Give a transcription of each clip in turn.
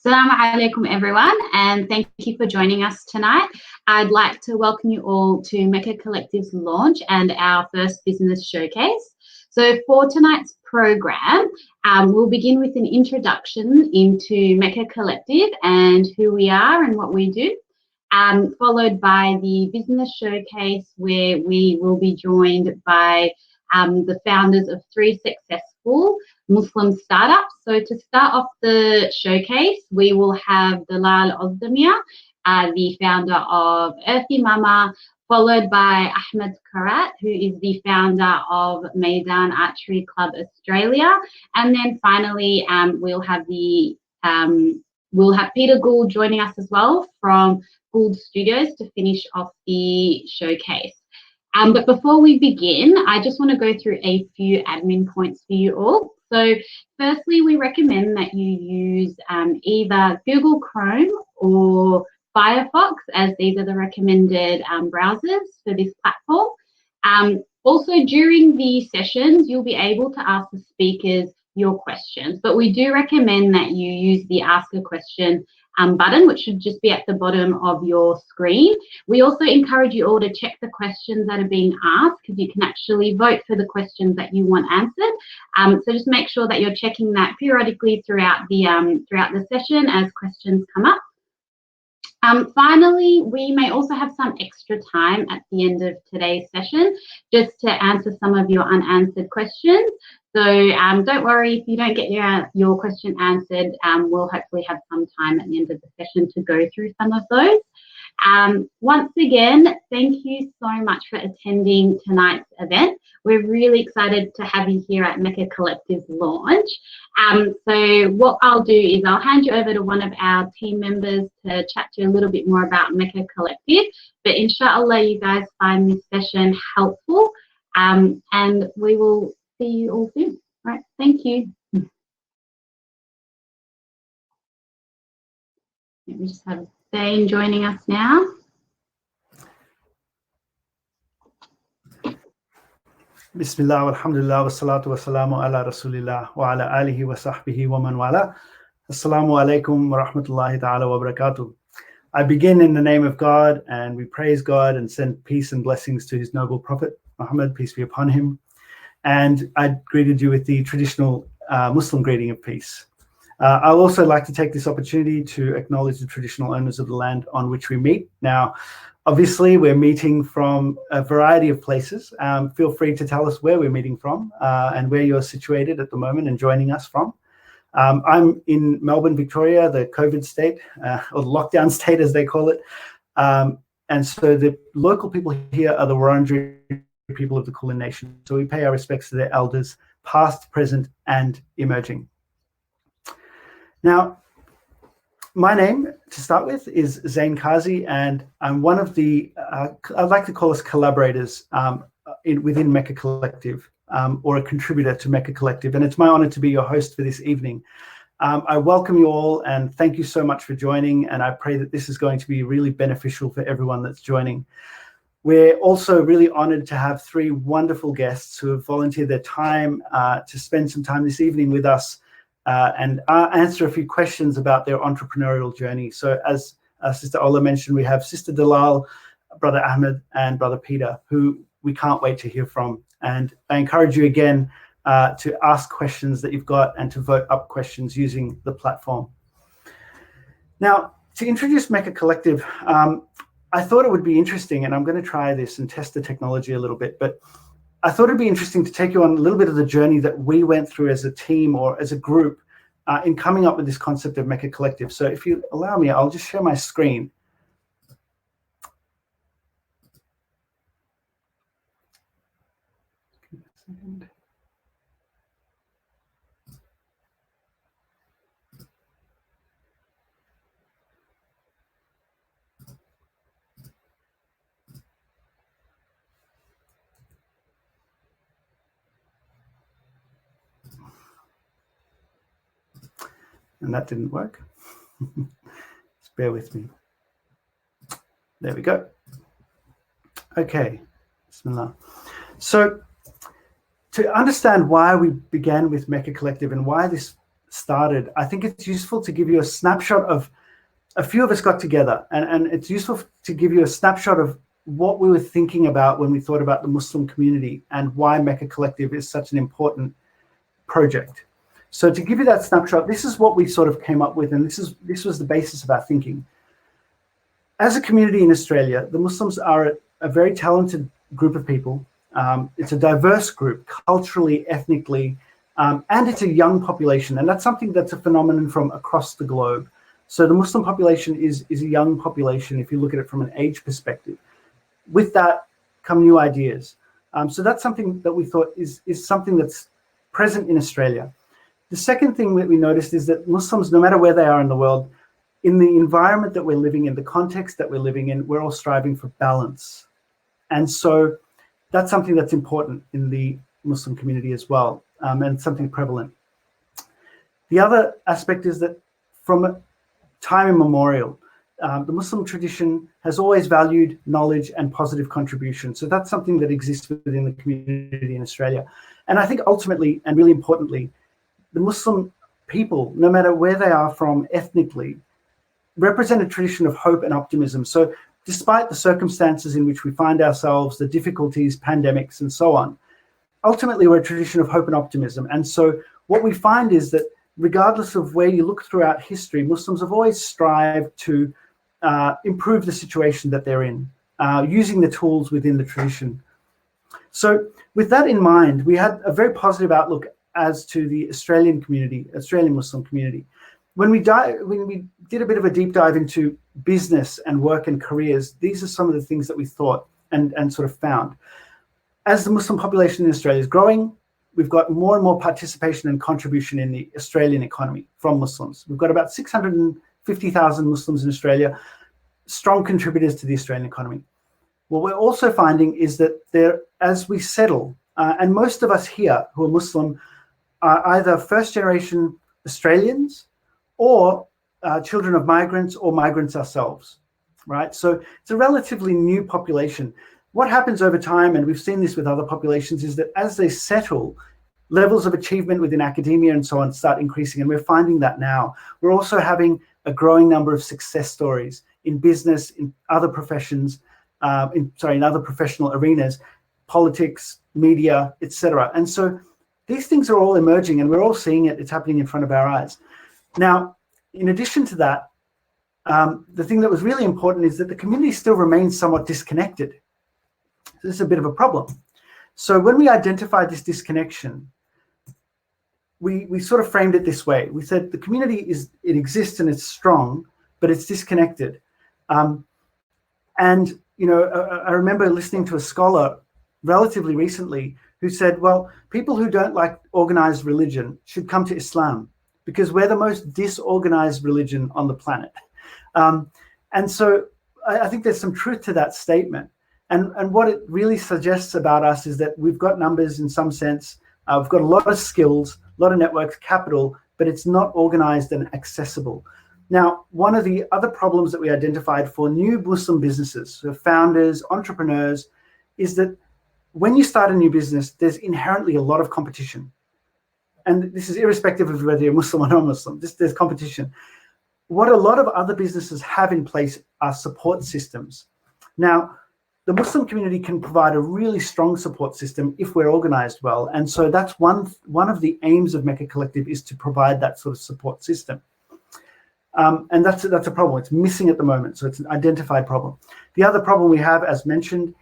Assalamu alaikum everyone, and thank you for joining us tonight. I'd like to welcome you all to MECA Collective's launch and our first business showcase. So for tonight's program, we'll begin with an introduction into MECA Collective and who we are and what we do, followed by the business showcase where we will be joined by the founders of 3 successful Muslim startups. So to start off the showcase, we will have Dalal Ozdemir, the founder of Earthy Mama, followed by Ahmed Karat, who is the founder of Maidan Archery Club Australia, and then finally we'll have Peter Gould joining us as well from Gould Studios to finish off the showcase. But before we begin, I just want to go through a few admin points for you all. So firstly, we recommend that you use either Google Chrome or Firefox, as these are the recommended browsers for this platform. Also, during the sessions, you'll be able to ask the speakers your questions, but we do recommend that you use the Ask a Question button, which should just be at the bottom of your screen. We also encourage you all to check the questions that are being asked, because you can actually vote for the questions that you want answered. So just make sure that you're checking that periodically throughout the session as questions come up. Finally, we may also have some extra time at the end of today's session just to answer some of your unanswered questions. So don't worry if you don't get your question answered. We'll hopefully have some time at the end of the session to go through some of those. Once again, thank you so much for attending tonight's event. We're really excited to have you here at MECA Collective's launch. So what I'll do is I'll hand you over to one of our team members to chat to you a little bit more about MECA Collective. But inshallah, you guys find this session helpful, and we will see you all soon. All right, thank you. Let me just have Zane joining us now. Bismillah, alhamdulillah, wa salatu wa salamu ala rasulillah wa ala alihi wa sahbihi wa man wala. Assalamu alaikum wa rahmatullahi ta'ala wa barakatuh. I begin in the name of God, and we praise God and send peace and blessings to his noble prophet, Muhammad, peace be upon him. And I greeted you with the traditional Muslim greeting of peace. I'd also like to take this opportunity to acknowledge the traditional owners of the land on which we meet. Now, obviously, we're meeting from a variety of places. Feel free to tell us where we're meeting from and where you're situated at the moment and joining us from. I'm in Melbourne, Victoria, the COVID state, or the lockdown state as they call it. And so the local people here are the Wurundjeri people of the Kulin Nation. So we pay our respects to their elders, past, present, and emerging. Now, my name, to start with, is Zain Kazi, and I'm one of the, I'd like to call us collaborators within MECA Collective, or a contributor to MECA Collective, and it's my honor to be your host for this evening. I welcome you all, and thank you so much for joining, and I pray that this is going to be really beneficial for everyone that's joining. We're also really honored to have 3 wonderful guests who have volunteered their time to spend some time this evening with us and answer a few questions about their entrepreneurial journey. So as Sister Ola mentioned, we have Sister Dalal, Brother Ahmed, and Brother Peter, who we can't wait to hear from. And I encourage you again to ask questions that you've got and to vote up questions using the platform. Now, to introduce MECA Collective, I thought it would be interesting, and I'm going to try this and test the technology a little bit, but I thought it'd be interesting to take you on a little bit of the journey that we went through as a team or as a group in coming up with this concept of MECA Collective. So if you allow me, I'll just share my screen. And that didn't work. Just bear with me. There we go. Okay. Bismillah. So to understand why we began with MECA Collective and why this started, I think it's useful to give you a snapshot of a few of us got together, and it's useful to give you a snapshot of what we were thinking about when we thought about the Muslim community and why MECA Collective is such an important project. So to give you that snapshot, this is what we sort of came up with, and this was the basis of our thinking. As a community in Australia, the Muslims are a very talented group of people. It's a diverse group, culturally, ethnically, and it's a young population, and that's something that's a phenomenon from across the globe. So the Muslim population is a young population if you look at it from an age perspective. With that come new ideas. So that's something that we thought is something that's present in Australia. The second thing that we noticed is that Muslims, no matter where they are in the world, in the environment that we're living in, the context that we're living in, we're all striving for balance. And so that's something that's important in the Muslim community as well, and something prevalent. The other aspect is that from time immemorial, the Muslim tradition has always valued knowledge and positive contribution. So that's something that exists within the community in Australia. And I think ultimately, and really importantly, the Muslim people, no matter where they are from ethnically, represent a tradition of hope and optimism. So despite the circumstances in which we find ourselves, the difficulties, pandemics, and so on, ultimately we're a tradition of hope and optimism. And so what we find is that regardless of where you look throughout history, Muslims have always strived to improve the situation that they're in, using the tools within the tradition. So with that in mind, we had a very positive outlook as to the Australian community, Australian Muslim community. When we did a bit of a deep dive into business and work and careers, these are some of the things that we thought and sort of found. As the Muslim population in Australia is growing, we've got more and more participation and contribution in the Australian economy from Muslims. We've got about 650,000 Muslims in Australia, strong contributors to the Australian economy. What we're also finding is that as we settle, and most of us here who are Muslim are either first-generation Australians or children of migrants or migrants ourselves, right? So it's a relatively new population. What happens over time, and we've seen this with other populations, is that as they settle, levels of achievement within academia and so on start increasing, and we're finding that now. We're also having a growing number of success stories in business, in other professions, in other professional arenas, politics, media, etc. And so these things are all emerging, and we're all seeing it. It's happening in front of our eyes. Now, in addition to that, the thing that was really important is that the community still remains somewhat disconnected. This is a bit of a problem. So when we identified this disconnection, we sort of framed it this way. We said the community exists and it's strong, but it's disconnected. And I remember listening to a scholar relatively recently who said, well, people who don't like organized religion should come to Islam because we're the most disorganized religion on the planet. And so I think there's some truth to that statement. And what it really suggests about us is that we've got numbers in some sense, we've got a lot of skills, a lot of networks, capital, but it's not organized and accessible. Now, one of the other problems that we identified for new Muslim businesses, so founders, entrepreneurs, is that when you start a new business, there's inherently a lot of competition. And this is irrespective of whether you're Muslim or non-Muslim, there's competition. What a lot of other businesses have in place are support systems. Now, the Muslim community can provide a really strong support system if we're organized well. And so that's one of the aims of MECA Collective is to provide that sort of support system. And that's a problem. It's missing at the moment. So it's an identified problem. The other problem we have, as mentioned,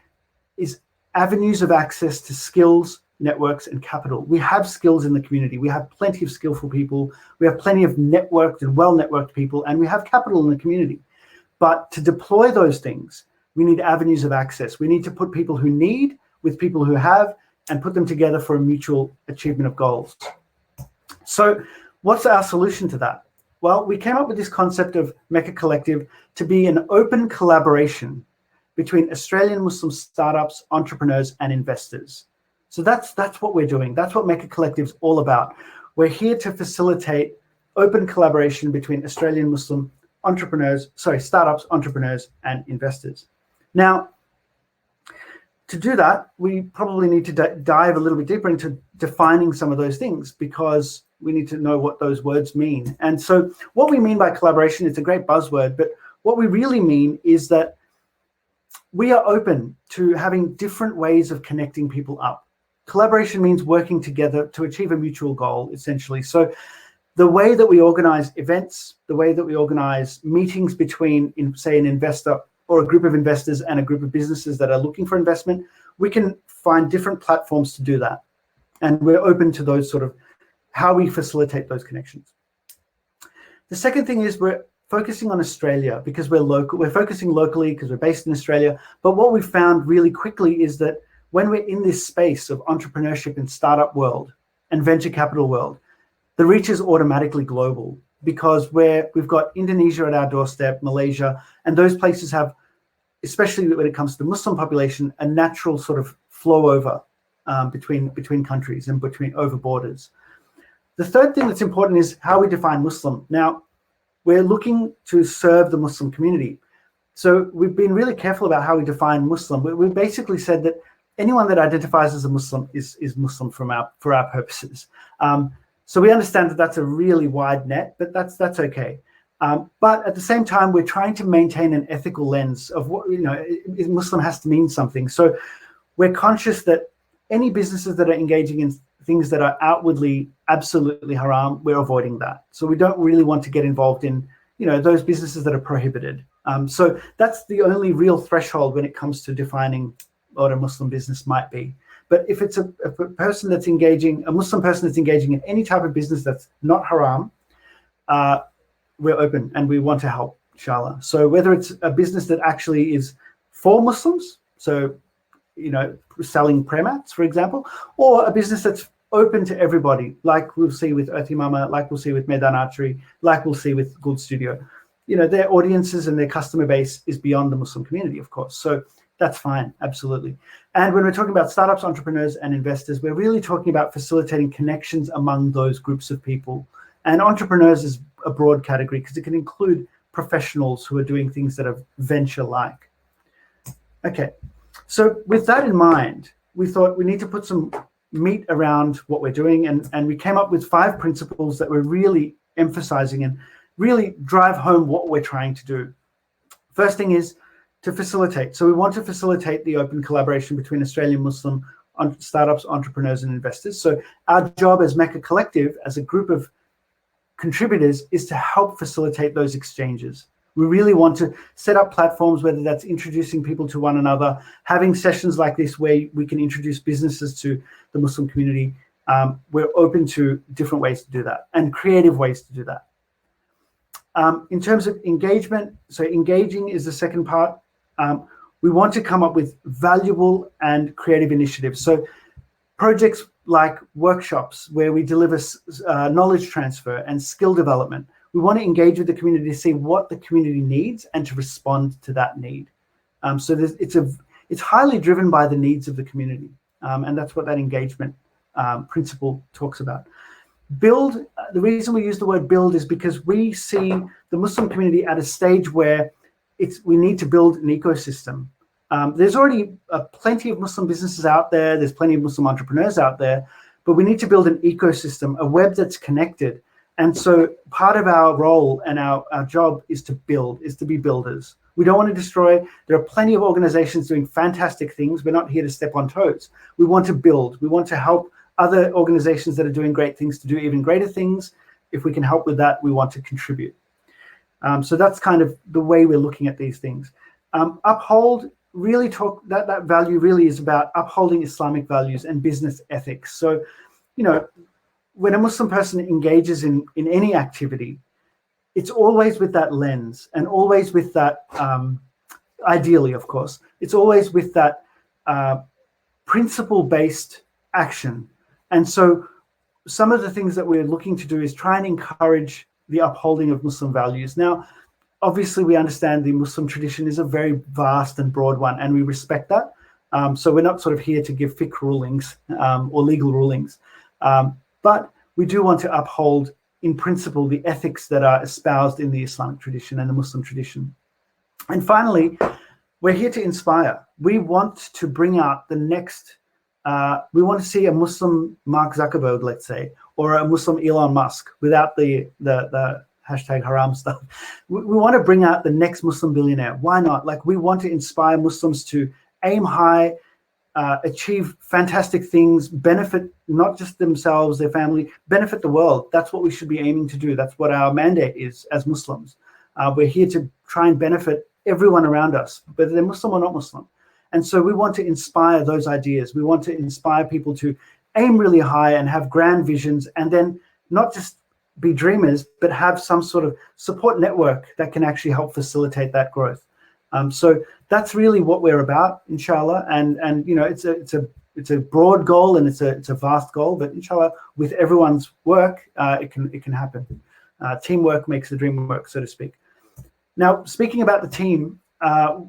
is avenues of access to skills, networks, and capital. We have skills in the community. We have plenty of skillful people. We have plenty of networked and well-networked people, and we have capital in the community. But to deploy those things, we need avenues of access. We need to put people who need with people who have and put them together for a mutual achievement of goals. So what's our solution to that? Well, we came up with this concept of MECA Collective to be an open collaboration between Australian Muslim startups, entrepreneurs, and investors. So that's what we're doing. That's what MECA Collective is all about. We're here to facilitate open collaboration between Australian Muslim startups, entrepreneurs, and investors. Now, To do that, we probably need to dive a little bit deeper into defining some of those things, because we need to know what those words mean. And so what we mean by collaboration, it's a great buzzword, but what we really mean is that we are open to having different ways of connecting people up. Collaboration means working together to achieve a mutual goal, essentially. So the way that we organize events, the way that we organize meetings between, say, an investor or a group of investors and a group of businesses that are looking for investment, we can find different platforms to do that. And we're open to those sort of how we facilitate those connections. The second thing is we're focusing on Australia because we're local. We're focusing locally because we're based in Australia. But what we found really quickly is that when we're in this space of entrepreneurship and startup world and venture capital world, the reach is automatically global, because we've got Indonesia at our doorstep, Malaysia, and those places have, especially when it comes to the Muslim population, a natural sort of flow over between countries and over borders. The third thing that's important is how we define Muslim. Now, we're looking to serve the Muslim community. So we've been really careful about how we define Muslim. We basically said that anyone that identifies as a Muslim is Muslim for our purposes. So we understand that that's a really wide net, but that's okay. But at the same time, we're trying to maintain an ethical lens of what, Muslim has to mean something. So we're conscious that any businesses that are engaging in things that are outwardly absolutely haram, we're avoiding that. So we don't really want to get involved in, those businesses that are prohibited. So that's the only real threshold when it comes to defining what a Muslim business might be. But if it's a person that's engaging, a Muslim person that's engaging in any type of business that's not haram, we're open and we want to help, inshallah. So whether it's a business that actually is for Muslims, so, selling prayer mats, for example, or a business that's open to everybody, like we'll see with Earthy Mama, like we'll see with Medan Archery, like we'll see with Gould Studio. Their audiences and their customer base is beyond the Muslim community, of course. So that's fine, absolutely. And when we're talking about startups, entrepreneurs, and investors, we're really talking about facilitating connections among those groups of people. And entrepreneurs is a broad category because it can include professionals who are doing things that are venture-like. Okay, so with that in mind, we thought we need to put some meat around what we're doing, and we came up with 5 principles that we're really emphasizing and really drive home what we're trying to do. First thing is to facilitate. So we want to facilitate the open collaboration between Australian Muslim startups, entrepreneurs, and investors. So our job as MECA Collective, as a group of contributors, is to help facilitate those exchanges. We really want to set up platforms, whether that's introducing people to one another, having sessions like this where we can introduce businesses to the Muslim community. We're open to different ways to do that and creative ways to do that. In terms of engagement, so engaging is the second part. We want to come up with valuable and creative initiatives. So projects like workshops where we deliver knowledge transfer and skill development. We want to engage with the community to see what the community needs and to respond to that need. So it's highly driven by the needs of the community. And that's what that engagement principle talks about. Build, the reason we use the word build is because we see the Muslim community at a stage where we need to build an ecosystem. There's already plenty of Muslim businesses out there. There's plenty of Muslim entrepreneurs out there, but we need to build an ecosystem, a web that's connected. And so part of our role and our job is to build, is to be builders. We don't want to destroy. There are plenty of organizations doing fantastic things. We're not here to step on toes. We want to build. We want to help other organizations that are doing great things to do even greater things. If we can help with that, we want to contribute. So that's kind of the way we're looking at these things. Uphold, really talk, that value really is about upholding Islamic values and business ethics. So, when a Muslim person engages in any activity, it's always with that lens and always with that, ideally, of course, it's always with that principle-based action. And so some of the things that we're looking to do is try and encourage the upholding of Muslim values. Now, obviously, we understand the Muslim tradition is a very vast and broad one, and we respect that. So we're not sort of here to give fiqh rulings or legal rulings. But we do want to uphold, in principle, the ethics that are espoused in the Islamic tradition and the Muslim tradition. And finally, we're here to inspire. We want to bring out the next, we want to see a Muslim Mark Zuckerberg, let's say, or a Muslim Elon Musk without the hashtag haram stuff. We want to bring out the next Muslim billionaire. Why not? Like, we want to inspire Muslims to aim high, achieve fantastic things, benefit not just themselves, their family, benefit the world. That's what we should be aiming to do. That's what our mandate is as Muslims. We're here to try and benefit everyone around us, whether they're Muslim or not Muslim. And so we want to inspire those ideas. We want to inspire people to aim really high and have grand visions, and then not just be dreamers, but have some sort of support network that can actually help facilitate that growth. So that's really what we're about, inshallah. And you know, it's a broad goal, and it's a vast goal, but inshallah, with everyone's work, it can happen. Teamwork makes the dream work, so to speak. Now, speaking about the team,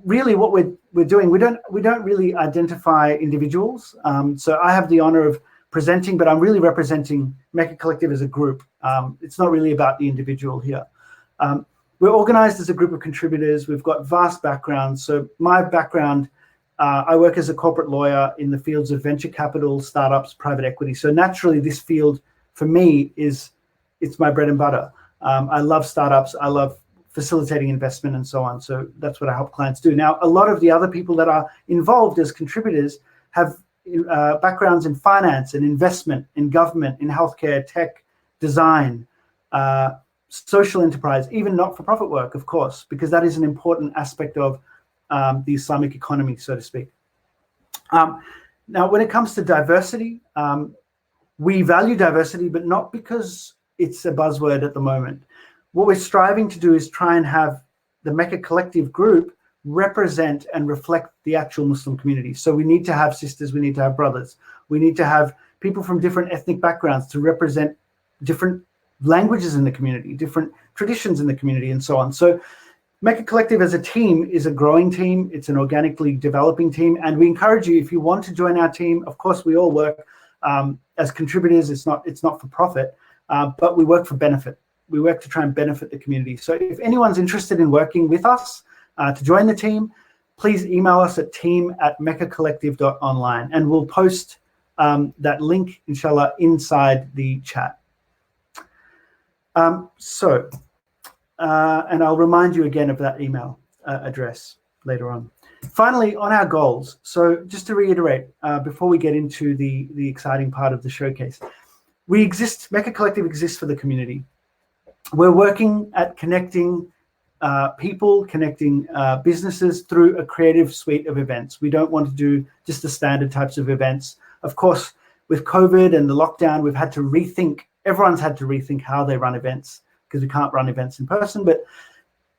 really what we're doing, we don't really identify individuals. So I have the honor of presenting, but I'm really representing MECA Collective as a group. It's not really about the individual here. We're organized as a group of contributors. We've got vast backgrounds. So my background, I work as a corporate lawyer in the fields of venture capital, startups, private equity. So naturally, this field for me it's my bread and butter. I love startups. I love facilitating investment and so on. So that's what I help clients do. Now, a lot of the other people that are involved as contributors have backgrounds in finance and investment, in government, in healthcare, tech, design, social enterprise, even not-for-profit work, of course, because that is an important aspect of the Islamic economy, so to speak. Now, when it comes to diversity, we value diversity, but not because it's a buzzword at the moment. What we're striving to do is try and have the MECA Collective group represent and reflect the actual Muslim community. So we need to have sisters, we need to have brothers, we need to have people from different ethnic backgrounds to represent different languages in the community, different traditions in the community, and so on. So MECA Collective as a team is a growing team. It's an organically developing team, and we encourage you, if you want to join our team, of course we all work as contributors. It's not for profit, but we work for benefit. We work to try and benefit the community. So if anyone's interested in working with us to join the team, please email us at team@mecacollective.online, and we'll post that link, inshallah, inside the chat. And I'll remind you again of that email address later on. Finally, on our goals. So just to reiterate, before we get into the exciting part of the showcase, MECA Collective exists for the community. We're working at connecting people, connecting businesses through a creative suite of events. We don't want to do just the standard types of events. Of course, with COVID and the lockdown, everyone's had to rethink how they run events, because we can't run events in person. But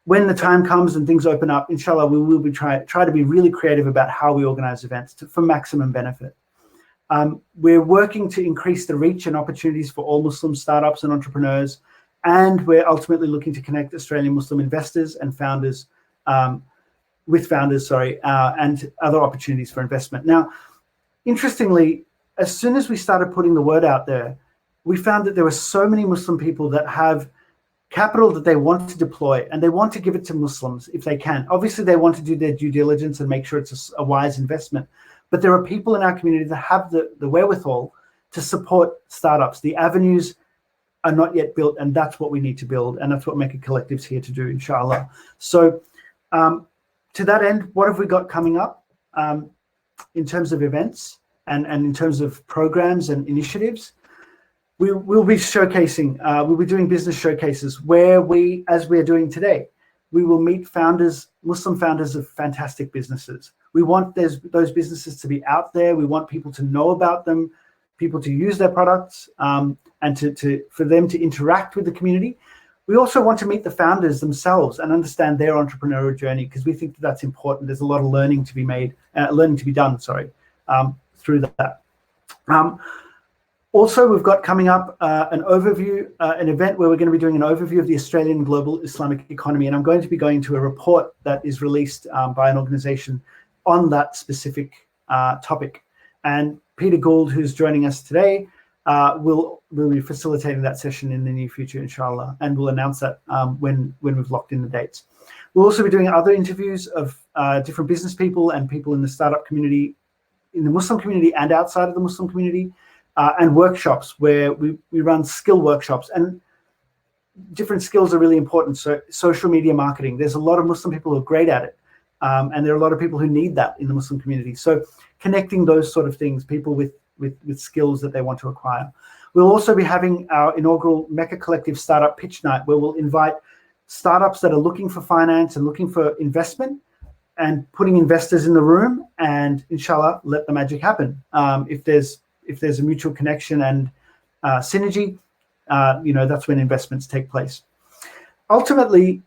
when the time comes and things open up, inshallah, we will be try to be really creative about how we organize events for maximum benefit. We're working to increase the reach and opportunities for all Muslim startups and entrepreneurs. And we're ultimately looking to connect Australian Muslim investors and founders and other opportunities for investment. Now, interestingly, as soon as we started putting the word out there, we found that there were so many Muslim people that have capital that they want to deploy, and they want to give it to Muslims if they can. Obviously, they want to do their due diligence and make sure it's a wise investment. But there are people in our community that have the wherewithal to support startups. The avenues are not yet built, and that's what we need to build, and that's what MECA Collective's here to do, inshallah. So to that end, what have we got coming up in terms of events and in terms of programs and initiatives? We'll be showcasing, we'll be doing business showcases where as we're doing today, we will meet founders, Muslim founders of fantastic businesses. We want those businesses to be out there. We want people to know about them, people to use their products, and for them to interact with the community. We also want to meet the founders themselves and understand their entrepreneurial journey, because we think that's important. There's a lot of learning to be done through that. Also, we've got coming up an event where we're going to be doing an overview of the Australian global Islamic economy, and I'm going to be going to a report that is released by an organization on that specific topic. And Peter Gould, who's joining us today, we'll be facilitating that session in the near future, inshallah, and we'll announce that when we've locked in the dates. We'll also be doing other interviews of different business people and people in the startup community, in the Muslim community and outside of the Muslim community, and workshops where we run skill workshops. And different skills are really important. So social media marketing, there's a lot of Muslim people who are great at it. And there are a lot of people who need that in the Muslim community. So connecting those sort of things, people with skills that they want to acquire. We'll also be having our inaugural MECA Collective Startup Pitch Night, where we'll invite startups that are looking for finance and looking for investment, and putting investors in the room, and inshallah, let the magic happen. If there's a mutual connection and synergy, that's when investments take place. Ultimately,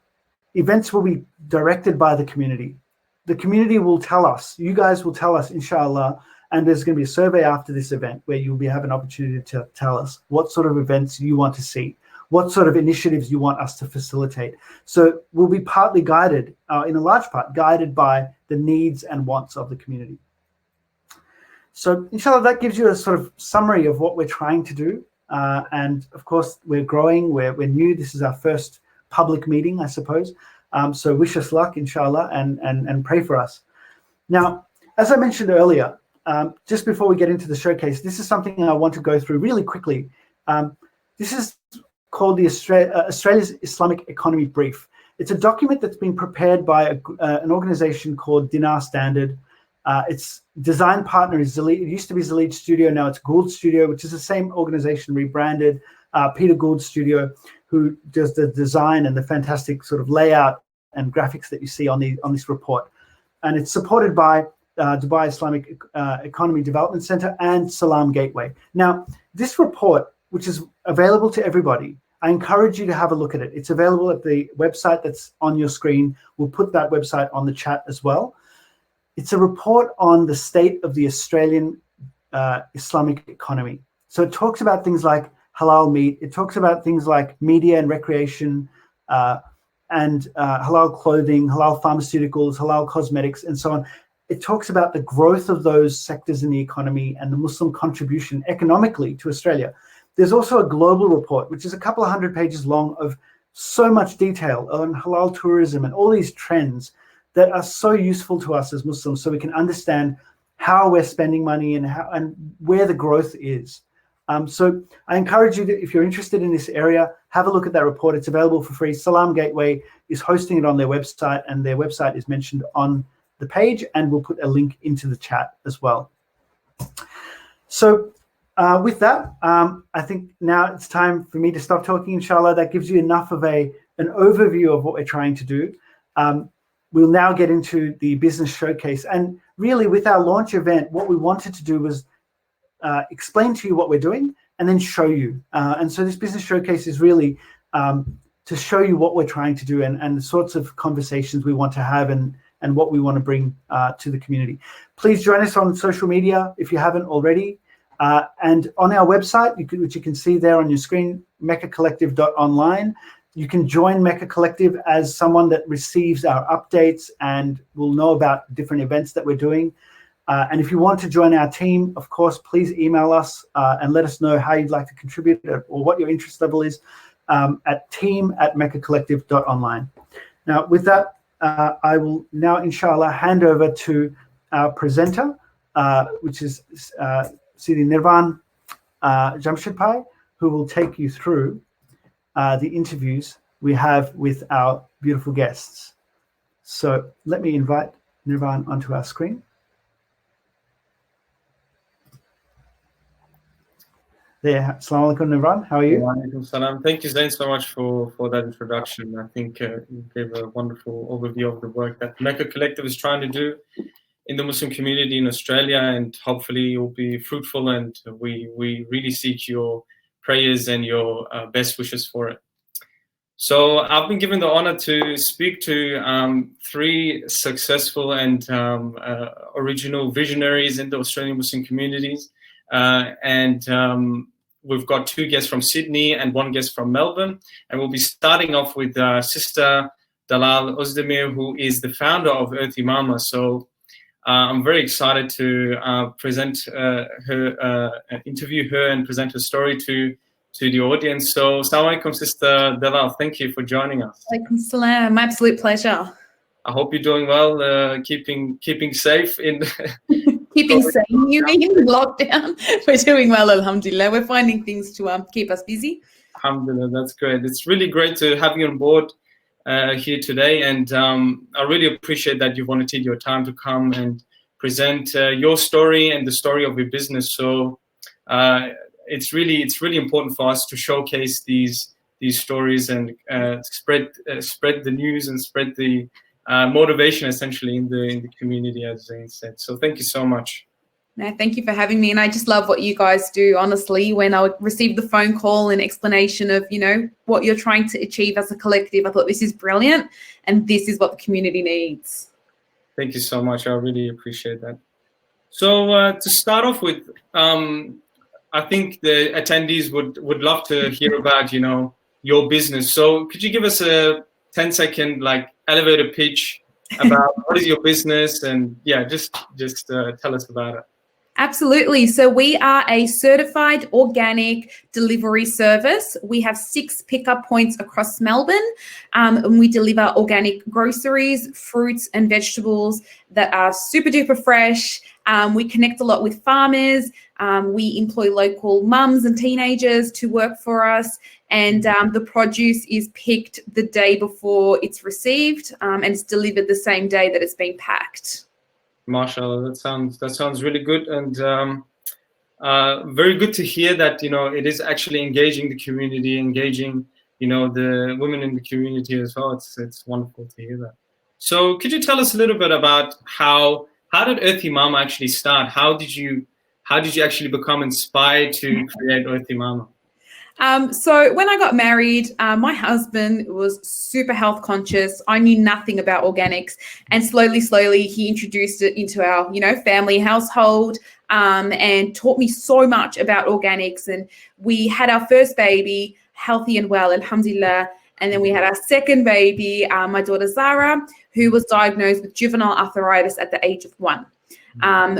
events will be directed by the community. The community will tell us, you guys will tell us, inshallah, and there's going to be a survey after this event where you'll have an opportunity to tell us what sort of events you want to see, what sort of initiatives you want us to facilitate. So we'll be partly guided, in a large part, guided by the needs and wants of the community. So inshallah, that gives you a sort of summary of what we're trying to do. And of course, we're growing, we're new. This is our first public meeting, I suppose. So wish us luck, inshallah, and pray for us. Now, as I mentioned earlier, just before we get into the showcase, this is something I want to go through really quickly. This is called the Australia's Islamic Economy Brief. It's a document that's been prepared by an organization called Dinar Standard. Its design partner is Zaleed. It used to be Zaleed Studio, now it's Gould Studio, which is the same organization rebranded. Peter Gould Studio, who does the design and the fantastic sort of layout and graphics that you see on this report. And it's supported by Dubai Islamic Economy Development Center and Salam Gateway. Now, this report, which is available to everybody, I encourage you to have a look at it. It's available at the website that's on your screen. We'll put that website on the chat as well. It's a report on the state of the Australian Islamic economy. So it talks about things like halal meat. It talks about things like media and recreation, and halal clothing, halal pharmaceuticals, halal cosmetics, and so on. It talks about the growth of those sectors in the economy and the Muslim contribution economically to Australia. There's also a global report, which is a couple of 100 pages long, of so much detail on halal tourism and all these trends that are so useful to us as Muslims, so we can understand how we're spending money and where the growth is. So I encourage you to, if you're interested in this area, have a look at that report. It's available for free. Salam Gateway is hosting it on their website, and their website is mentioned on the page, and we'll put a link into the chat as well. So with that, I think now it's time for me to stop talking, inshallah. That gives you enough of an overview of what we're trying to do. We'll now get into the business showcase. And really, with our launch event, what we wanted to do was explain to you what we're doing and then show you. And so this business showcase is really to show you what we're trying to do and the sorts of conversations we want to have and what we want to bring to the community. Please join us on social media if you haven't already. And on our website, which you can see there on your screen, mecacollective.online. You can join MECA Collective as someone that receives our updates and will know about different events that we're doing. And if you want to join our team, of course, please email us and let us know how you'd like to contribute or what your interest level is at team@mecacollective.online. Now, with that, I will now, inshallah, hand over to our presenter, which is Sidi Nirvan Jamshedbhai, who will take you through the interviews we have with our beautiful guests. So let me invite Nirvan onto our screen. There, Assalamu alaikum, Nirvan. How are you? Wa alaikum salam. Thank you, Zain, so much for that introduction. I think you gave a wonderful overview of the work that MECA Collective is trying to do in the Muslim community in Australia, and hopefully it will be fruitful, and we really seek your prayers and your best wishes for it. So I've been given the honor to speak to 3 successful and original visionaries in the Australian Muslim communities. We've got 2 guests from Sydney and 1 guest from Melbourne. And we'll be starting off with Sister Dalal Ozdemir, who is the founder of Earth Imama. So I'm very excited to interview her and present her story to the audience. So, Assalamu alaikum, Sister Delal. Thank you for joining us. Alaikum salam. My absolute pleasure. I hope you're doing well, keeping safe in. Keeping sane, you mean, in lockdown? We're doing well, alhamdulillah. We're finding things to keep us busy. Alhamdulillah, that's great. It's really great to have you on board here today, and I really appreciate that you volunteered your time to come and present your story and the story of your business. So it's really important for us to showcase these stories and spread the news and spread the motivation essentially in the community, as Zain said. So thank you so much. No, thank you for having me. And I just love what you guys do, honestly. When I received the phone call and explanation of, what you're trying to achieve as a collective, I thought this is brilliant and this is what the community needs. Thank you so much. I really appreciate that. So to start off with, I think the attendees would love to hear about, your business. So could you give us a 10-second elevator pitch about what is your business, and just tell us about it. Absolutely. So we are a certified organic delivery service. We have 6 pickup points across Melbourne, and we deliver organic groceries, fruits and vegetables that are super duper fresh. We connect a lot with farmers. We employ local mums and teenagers to work for us, and the produce is picked the day before it's received, and it's delivered the same day that it's been packed. MashaAllah, that sounds really good, and very good to hear that it is actually engaging the community, engaging the women in the community as well. It's wonderful to hear that. So could you tell us a little bit about how did Earthy Mama actually start? How did you actually become inspired to create Earthy Mama? So when I got married, my husband was super health conscious. I knew nothing about organics, and slowly he introduced it into our, family household, and taught me so much about organics. And we had our first baby healthy and well, alhamdulillah. And then we had our second baby, my daughter Zara, who was diagnosed with juvenile arthritis at the age of 1.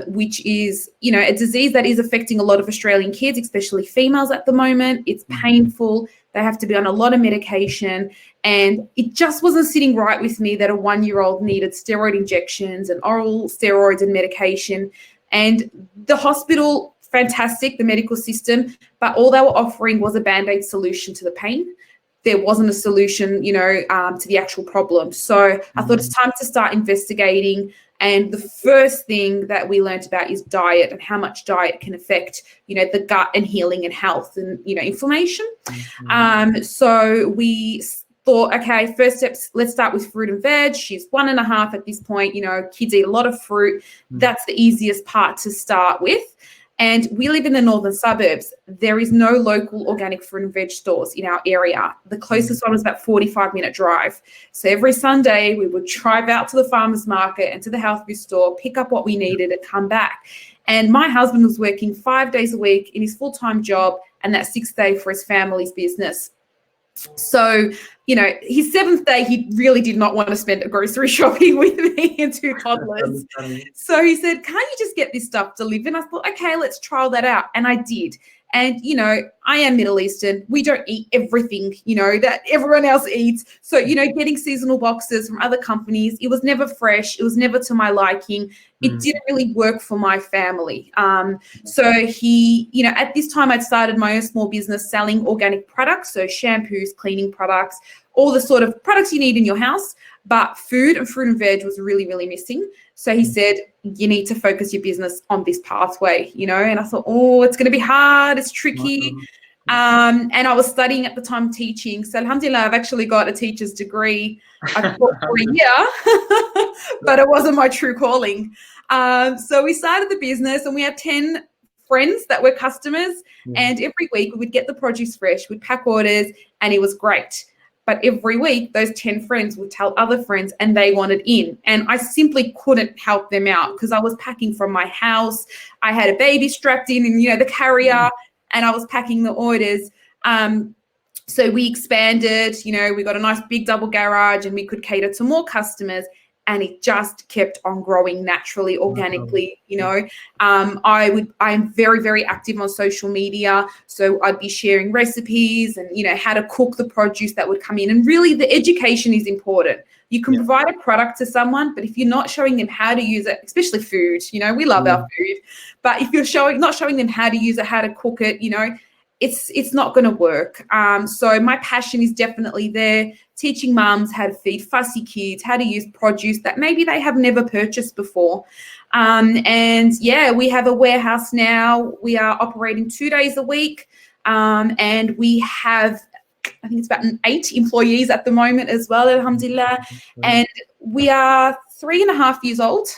Which is, a disease that is affecting a lot of Australian kids, especially females at the moment. It's painful. They have to be on a lot of medication. And it just wasn't sitting right with me that a 1-year-old needed steroid injections and oral steroids and medication. And the hospital, fantastic, the medical system, but all they were offering was a Band-Aid solution to the pain. There wasn't a solution, to the actual problem. So I thought it's time to start investigating. And the first thing that we learned about is diet, and how much diet can affect, the gut and healing and health and, inflammation. So we thought, okay, first steps, let's start with fruit and veg. She's 1.5 at this point. Kids eat a lot of fruit. That's the easiest part to start with. And we live in the northern suburbs. There is no local organic fruit and veg stores in our area. The closest one was about 45-minute drive. So every Sunday we would drive out to the farmer's market and to the health food store, pick up what we needed and come back. And my husband was working 5 days a week in his full-time job, and that 6th day for his family's business. So, his 7th day, he really did not want to spend a grocery shopping with me and 2 toddlers. So he said, can't you just get this stuff delivered? And I thought, okay, let's trial that out. And I did. And, I am Middle Eastern. We don't eat everything, that everyone else eats. So, getting seasonal boxes from other companies, it was never fresh. It was never to my liking. It didn't really work for my family. So he, at this time I'd started my own small business selling organic products. So shampoos, cleaning products, all the sort of products you need in your house. But food and fruit and veg was really, really missing. So he said, you need to focus your business on this pathway, and I thought, it's going to be hard. It's tricky. And I was studying at the time teaching. So alhamdulillah, I've actually got a teacher's degree. I taught for a year, but it wasn't my true calling. So we started the business, and we had 10 friends that were customers. And every week we would get the produce fresh, we'd pack orders, and it was great. But every week, those 10 friends would tell other friends, and they wanted in. And I simply couldn't help them out because I was packing from my house. I had a baby strapped in the carrier, and I was packing the orders. So we expanded, we got a nice big double garage, and we could cater to more customers. and it just kept on growing naturally, organically. You know, I'm very, very active on social media. So I'd be sharing recipes and, you know, how to cook the produce that would come in. And really the education is important. You can provide a product to someone, but if you're not showing them how to use it, especially food, you know, we love our food, but if you're not showing them how to use it, how to cook it, you know, it's not going to work. So my passion is definitely there, teaching mums how to feed fussy kids, how to use produce that maybe they have never purchased before. And yeah, we have a warehouse now. We are operating 2 days a week, and we have, I think it's about 8 employees at the moment as well, alhamdulillah. And we are 3.5 years old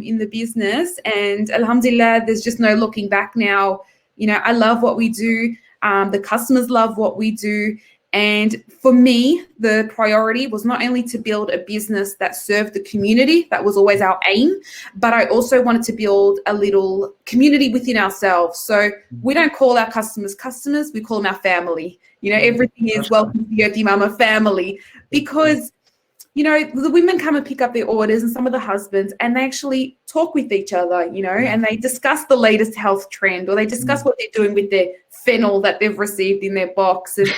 in the business, and alhamdulillah, there's just no looking back now. You know, I love what we do. The customers love what we do. And for me, the priority was not only to build a business that served the community, that was always our aim, but I also wanted to build a little community within ourselves. So we don't call our customers customers, we call them our family. You know, everything is welcome to the Yoti Mama family, because you know, the women come and pick up their orders, and some of the husbands, and they actually talk with each other, you know, and they discuss the latest health trend, or they discuss what they're doing with their fennel that they've received in their box. And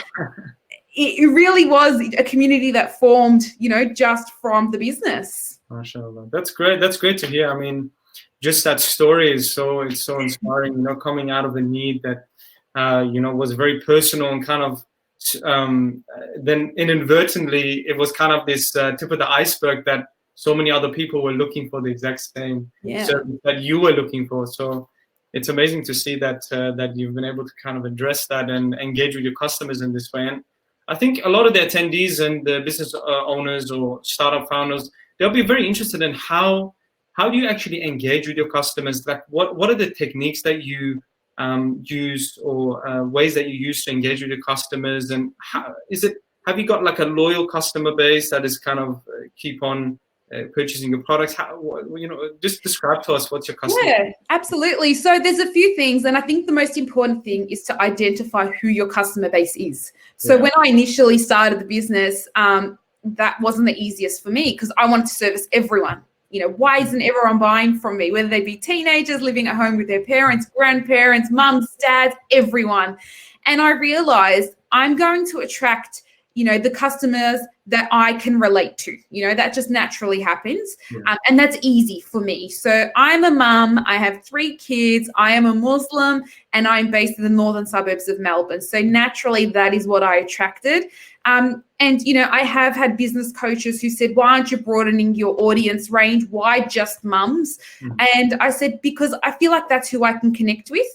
it really was a community that formed, you know, just from the business. MashaAllah. That's great. That's great to hear. I mean, just that story is it's so inspiring, you know, coming out of a need that, you know, was very personal and kind of, then inadvertently it was kind of this tip of the iceberg that so many other people were looking for the exact same service that you were looking for. So it's amazing to see that that you've been able to kind of address that and engage with your customers in this way. And I think a lot of the attendees and the business owners or startup founders, they'll be very interested in how do you actually engage with your customers? Like what are the techniques that you use, or ways that you use to engage with your customers, and how have you got like a loyal customer base that is kind of keep on purchasing your products? You know, just describe to us what's your customer. Yeah, absolutely. So there's a few things, and I think the most important thing is to identify who your customer base is. So when I initially started the business, that wasn't the easiest for me, because I wanted to service everyone. You know, why isn't everyone buying from me? Whether they be teenagers living at home with their parents, grandparents, mums, dads, everyone. And I realized I'm going to attract, you know, the customers that I can relate to. You know, that just naturally happens. And that's easy for me. So I'm a mum, I have 3 kids, I am a Muslim, and I'm based in the northern suburbs of Melbourne. So naturally, that is what I attracted. And, you know, I have had business coaches who said, why aren't you broadening your audience range? Why just mums? And I said, because I feel like that's who I can connect with.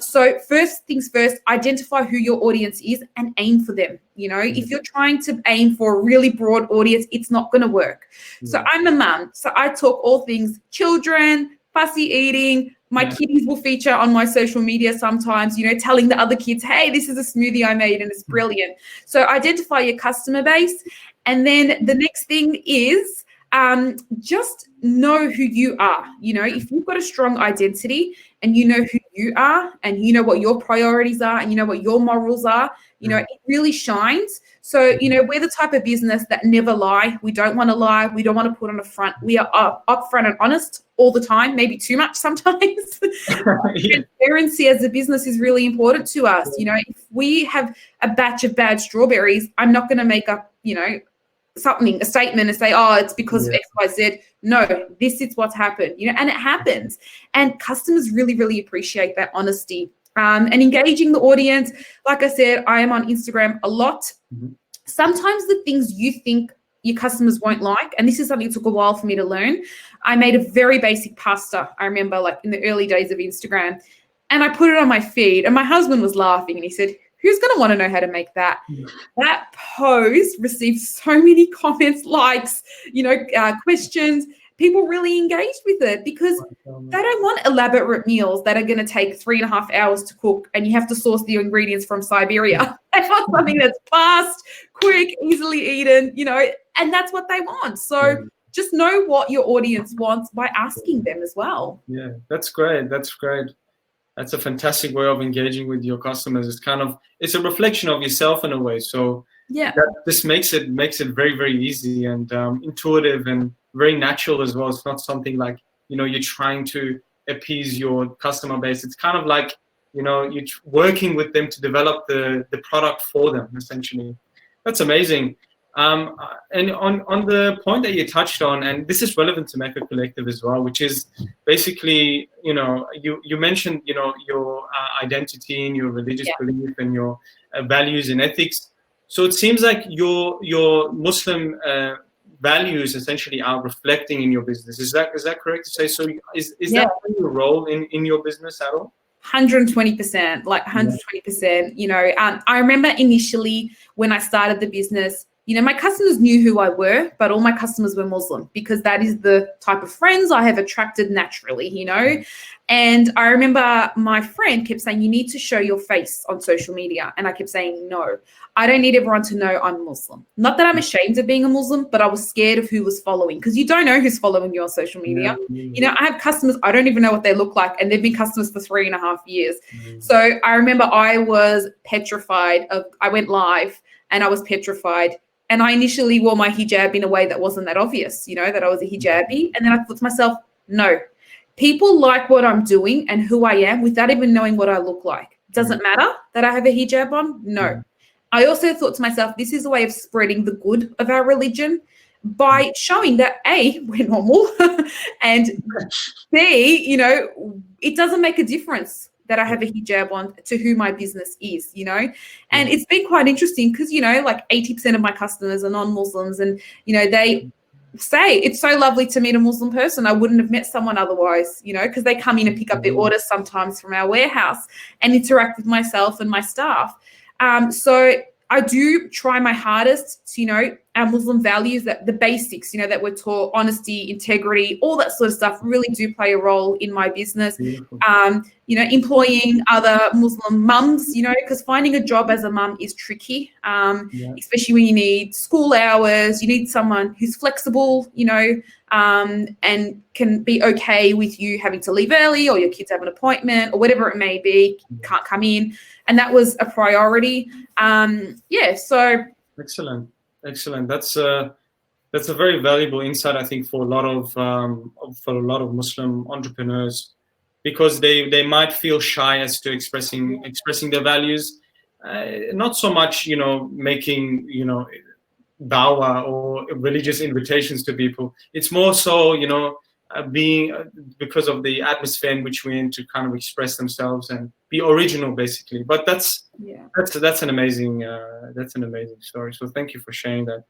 So first things first, identify who your audience is and aim for them. You know, if you're trying to aim for a really broad audience, it's not going to work. So I'm a mum. So I talk all things children, fussy eating. My kiddies will feature on my social media sometimes, you know, telling the other kids, hey, this is a smoothie I made and it's brilliant. So identify your customer base. And then the next thing is just know who you are. You know, if you've got a strong identity and you know who you are and you know what your priorities are and you know what your morals are, you know, it really shines. So, you know, we're the type of business that never lie. We don't want to lie. We don't want to put on a front. We are upfront and honest all the time, maybe too much sometimes. Transparency as a business is really important to us. You know, if we have a batch of bad strawberries, I'm not going to make up, you know, a statement and say, oh, it's because of X, Y, Z. No, this is what's happened, you know, and it happens. And customers really, really appreciate that honesty. And engaging the audience. Like I said, I am on Instagram a lot. Sometimes the things you think your customers won't like, and this is something that took a while for me to learn. I made a very basic pasta, I remember, like in the early days of Instagram, and I put it on my feed, and my husband was laughing and he said, who's going to want to know how to make that? That post received so many comments, likes, you know, questions. People really engaged with it because they don't want elaborate meals that are going to take 3.5 hours to cook and you have to source the ingredients from Siberia. They want something that's fast, quick, easily eaten, you know, and that's what they want. So just know what your audience wants by asking them as well. Yeah, that's great. That's great. That's a fantastic way of engaging with your customers. It's a reflection of yourself in a way. So this makes it very, very easy and intuitive, and very natural as well. It's not something like, you're trying to appease your customer base. It's kind of like, you're working with them to develop the product for them, essentially. That's amazing. And on the point that you touched on, and this is relevant to MECA Collective as well, which is basically, you mentioned, your identity and your religious belief and your values and ethics. So it seems like your Muslim values essentially are reflecting in your business. Is that correct to say? So is that your role in your business at all? 120%, like 120%. I remember initially when I started the business, my customers knew who I were, but all my customers were Muslim because that is the type of friends I have attracted naturally, And I remember my friend kept saying, you need to show your face on social media. And I kept saying, no, I don't need everyone to know I'm Muslim. Not that I'm ashamed of being a Muslim, but I was scared of who was following because you don't know who's following you on social media. I have customers, I don't even know what they look like, and they've been customers for 3.5 years. So I remember I was petrified I went live and I was petrified. And I initially wore my hijab in a way that wasn't that obvious, that I was a hijabi. And then I thought to myself, no, people like what I'm doing and who I am without even knowing what I look like. Doesn't matter that I have a hijab on? No. I also thought to myself, this is a way of spreading the good of our religion by showing that A, we're normal, and B, it doesn't make a difference that I have a hijab on to who my business is, and it's been quite interesting because, like 80% of my customers are non-Muslims and, they say it's so lovely to meet a Muslim person. I wouldn't have met someone otherwise, because they come in and pick up their orders sometimes from our warehouse and interact with myself and my staff. So I do try my hardest to, our Muslim values, that the basics, that we're taught, honesty, integrity, all that sort of stuff really do play a role in my business. Employing other Muslim mums, because finding a job as a mum is tricky, especially when you need school hours, you need someone who's flexible, and can be okay with you having to leave early or your kids have an appointment or whatever it may be, can't come in. And that was a priority. So. Excellent. That's a very valuable insight, I think, for a lot of Muslim entrepreneurs, because they might feel shy as to expressing their values, not so much making dawah or religious invitations to people. It's more so being because of the atmosphere in which we're in to kind of express themselves and be original, basically. But that's an amazing story. So thank you for sharing that.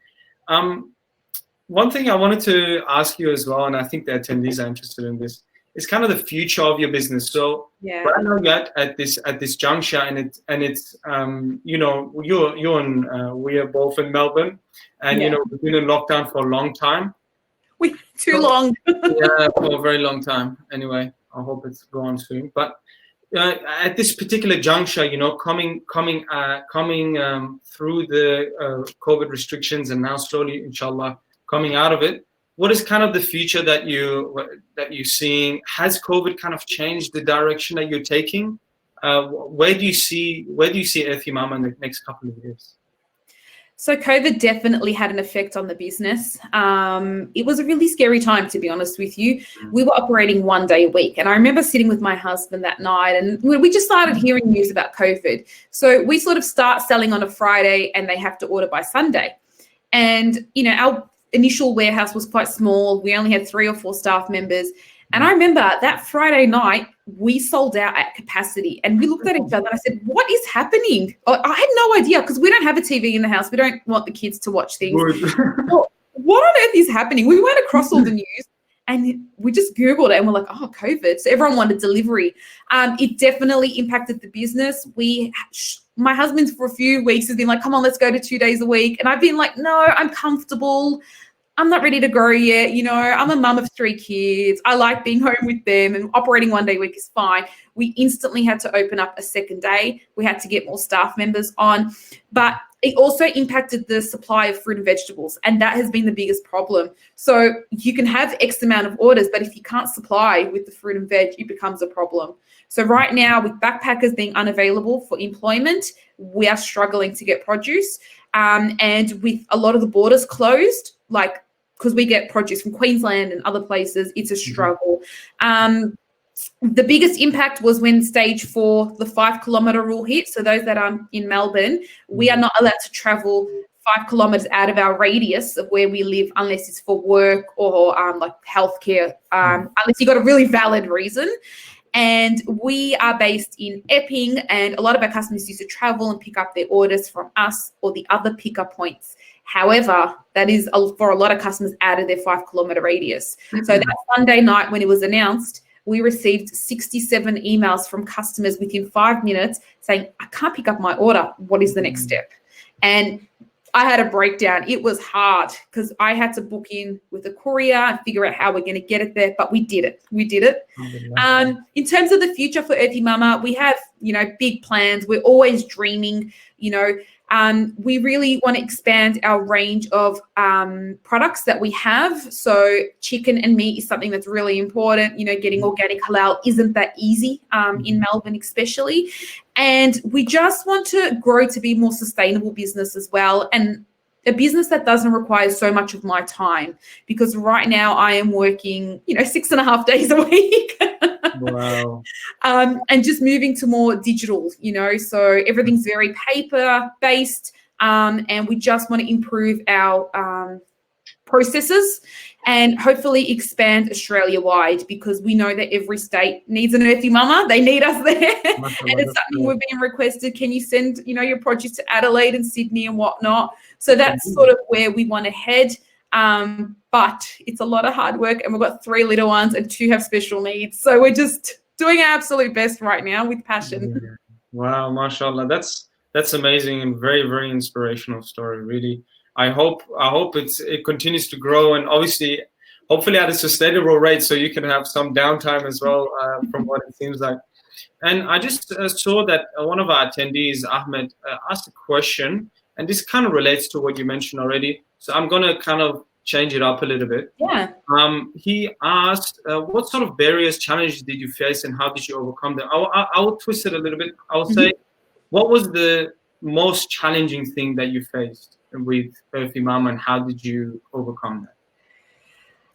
One thing I wanted to ask you as well, and I think the attendees are interested in this, is kind of the future of your business. So right now you're at this juncture, and it's we are both in Melbourne, and we've been in lockdown for a long time. Too long. Yeah, for a very long time. Anyway, I hope it's gone soon. But at this particular juncture, coming through the COVID restrictions and now slowly, inshallah, coming out of it, what is kind of the future that you're seeing? Has COVID kind of changed the direction that you're taking? Where do you see Earth Imam in the next couple of years? So COVID definitely had an effect on the business. It was a really scary time, to be honest with you. We were operating 1 day a week. And I remember sitting with my husband that night, and we just started hearing news about COVID. So we sort of start selling on a Friday and they have to order by Sunday. And, our initial warehouse was quite small. We only had 3 or 4 staff members. And I remember that Friday night, we sold out at capacity, and we looked at each other and I said, what is happening? I had no idea, because we don't have a TV in the house. We don't want the kids to watch things. What on earth is happening? We went across all the news and we just Googled it and we're like, oh, COVID. So everyone wanted delivery. It definitely impacted the business. My husband for a few weeks has been like, come on, let's go to 2 days a week. And I've been like, no, I'm comfortable. I'm not ready to grow yet. I'm a mum of 3 kids. I like being home with them, and operating 1 day a week is fine. We instantly had to open up a second day. We had to get more staff members on, but it also impacted the supply of fruit and vegetables. And that has been the biggest problem. So you can have X amount of orders, but if you can't supply with the fruit and veg, it becomes a problem. So right now, with backpackers being unavailable for employment, we are struggling to get produce. And with a lot of the borders closed, like because we get produce from Queensland and other places, it's a struggle. The biggest impact was when stage 4, the 5 kilometre rule hit. So those that are in Melbourne, we are not allowed to travel 5 kilometres out of our radius of where we live unless it's for work or like healthcare, unless you've got a really valid reason. And we are based in Epping, and a lot of our customers used to travel and pick up their orders from us or the other picker points. However, that is for a lot of customers out of their 5 kilometre radius. So that Sunday night when it was announced, we received 67 emails from customers within 5 minutes saying, I can't pick up my order. What is the next step? And I had a breakdown. It was hard because I had to book in with a courier and figure out how we're going to get it there, but we did it. In terms of the future for Earthy Mama, we have, big plans. We're always dreaming, we really want to expand our range of products that we have. So chicken and meat is something that's really important. Getting organic halal isn't that easy in Melbourne especially. And we just want to grow to be a more sustainable business as well, and a business that doesn't require so much of my time, because right now I am working, 6.5 days a week. Wow. And just moving to more digital, so everything's very paper based, and we just want to improve our processes and hopefully expand Australia-wide, because we know that every state needs an Earthy Mama. They need us there. And it's something we're being requested. Can you send, your produce to Adelaide and Sydney and whatnot? So that's sort of where we want to head. But it's a lot of hard work, and we've got 3 little ones and 2 have special needs. So we're just doing our absolute best right now with passion. Wow, mashallah. That's amazing and very, very inspirational story, really. I hope it continues to grow, and obviously, hopefully at a sustainable rate, so you can have some downtime as well, from what it seems like. And I just saw that one of our attendees, Ahmed, asked a question, and this kind of relates to what you mentioned already. So I'm going to kind of change it up a little bit. Yeah. He asked, what sort of barriers, challenges did you face, and how did you overcome them? I will twist it a little bit. I will say, what was the most challenging thing that you faced with Earthy Mama, and how did you overcome that?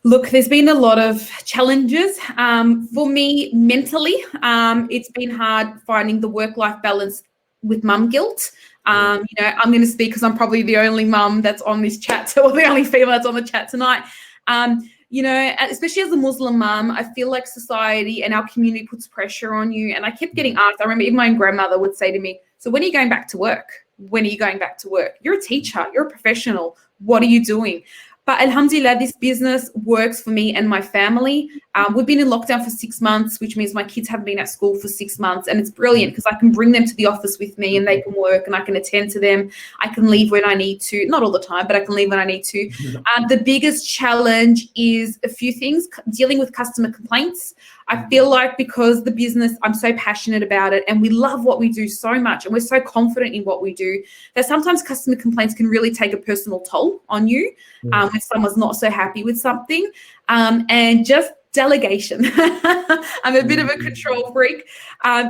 Look, there's been a lot of challenges. For me, mentally, it's been hard finding the work-life balance with mum guilt. I'm going to speak because I'm probably the only mum that's on this chat, or the only female that's on the chat tonight. Especially as a Muslim mum, I feel like society and our community puts pressure on you. And I kept getting asked, I remember even my own grandmother would say to me, so when are you going back to work? When are you going back to work? You're a teacher, you're a professional. What are you doing? But alhamdulillah, this business works for me and my family. We've been in lockdown for 6 months, which means my kids haven't been at school for 6 months. And it's brilliant because I can bring them to the office with me and they can work and I can attend to them. I can leave when I need to, not all the time, but I can leave when I need to. The biggest challenge is a few things, dealing with customer complaints. I feel like because the business, I'm so passionate about it and we love what we do so much and we're so confident in what we do, that sometimes customer complaints can really take a personal toll on you when someone's not so happy with something. And just delegation. I'm a bit of a control freak.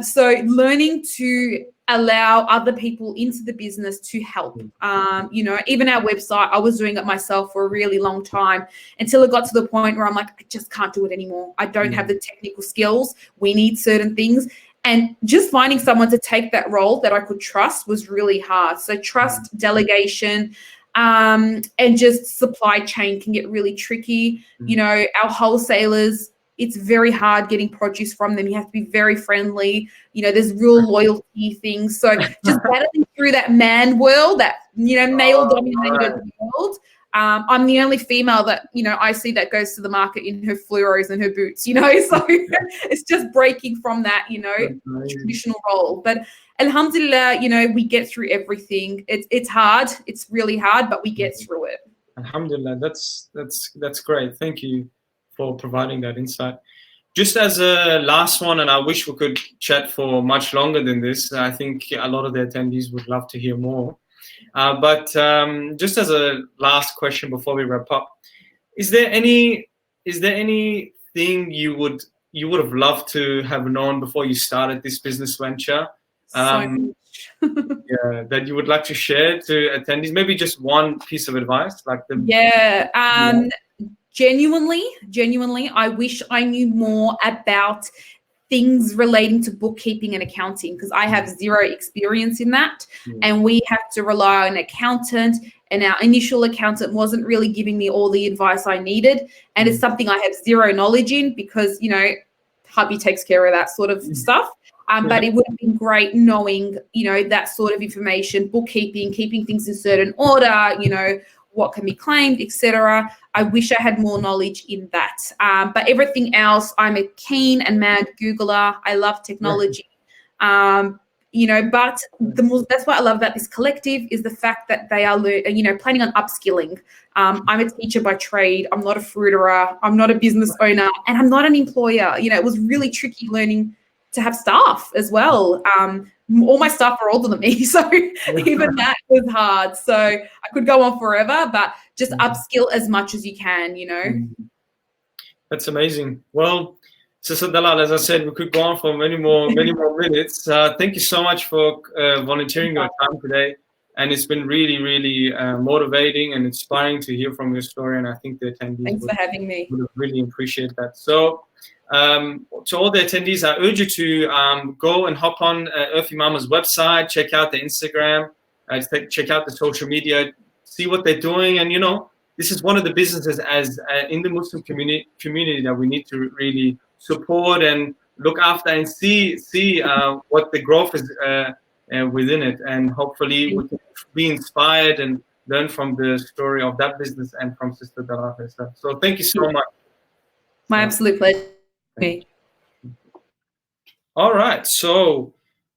So learning to allow other people into the business to help. Even our website, I was doing it myself for a really long time until it got to the point where I'm like, I just can't do it anymore. I don't have the technical skills. We need certain things. And just finding someone to take that role that I could trust was really hard. So trust, delegation, and just supply chain can get really tricky. Our wholesalers, it's very hard getting produce from them. You have to be very friendly. There's real loyalty things. So just battling through that man world, that, male-dominated world. I'm the only female that, I see that goes to the market in her fluoros and her boots, so it's just breaking from that, traditional role. But alhamdulillah, we get through everything. It's hard. It's really hard, but we get through it. Alhamdulillah, that's great. Thank you for providing that insight. Just as a last one, and I wish we could chat for much longer than this. I think a lot of the attendees would love to hear more. But just as a last question before we wrap up, is there anything you would have loved to have known before you started this business venture? Yeah, that you would like to share to attendees? Maybe just one piece of advice, like the Genuinely, I wish I knew more about things relating to bookkeeping and accounting, because I have zero experience in that. And we have to rely on an accountant, and our initial accountant wasn't really giving me all the advice I needed. And it's something I have zero knowledge in, because, you know, hubby takes care of that sort of stuff. But it would have been great knowing, you know, that sort of information, bookkeeping, keeping things in certain order, you know, what can be claimed, etc. I wish I had more knowledge in that. But everything else, I'm a keen and mad Googler. I love technology. You know, but that's what I love about this collective, is the fact that they are, you know, planning on upskilling. I'm a teacher by trade. I'm not a fruiterer. I'm not a business owner, and I'm not an employer. You know, it was really tricky learning to have staff as well. All my staff are older than me, so even that was hard. So I could go on forever, but just upskill as much as you can, you know. That's amazing. Well, Sister Dalal, as I said, we could go on for many more minutes. Thank you so much for volunteering your time today. And it's been really, really motivating and inspiring to hear from your story. And I think the attendees for having me. would really appreciate that. So to all the attendees, I urge you to go and hop on Earthy Mama's website, check out the Instagram, check out the social media, see what they're doing. And, you know, this is one of the businesses as in the Muslim community that we need to really support and look after and see what the growth is within it. And hopefully we can be inspired and learn from the story of that business and from Sister Dalal herself. So thank you so much. My absolute pleasure. All right, so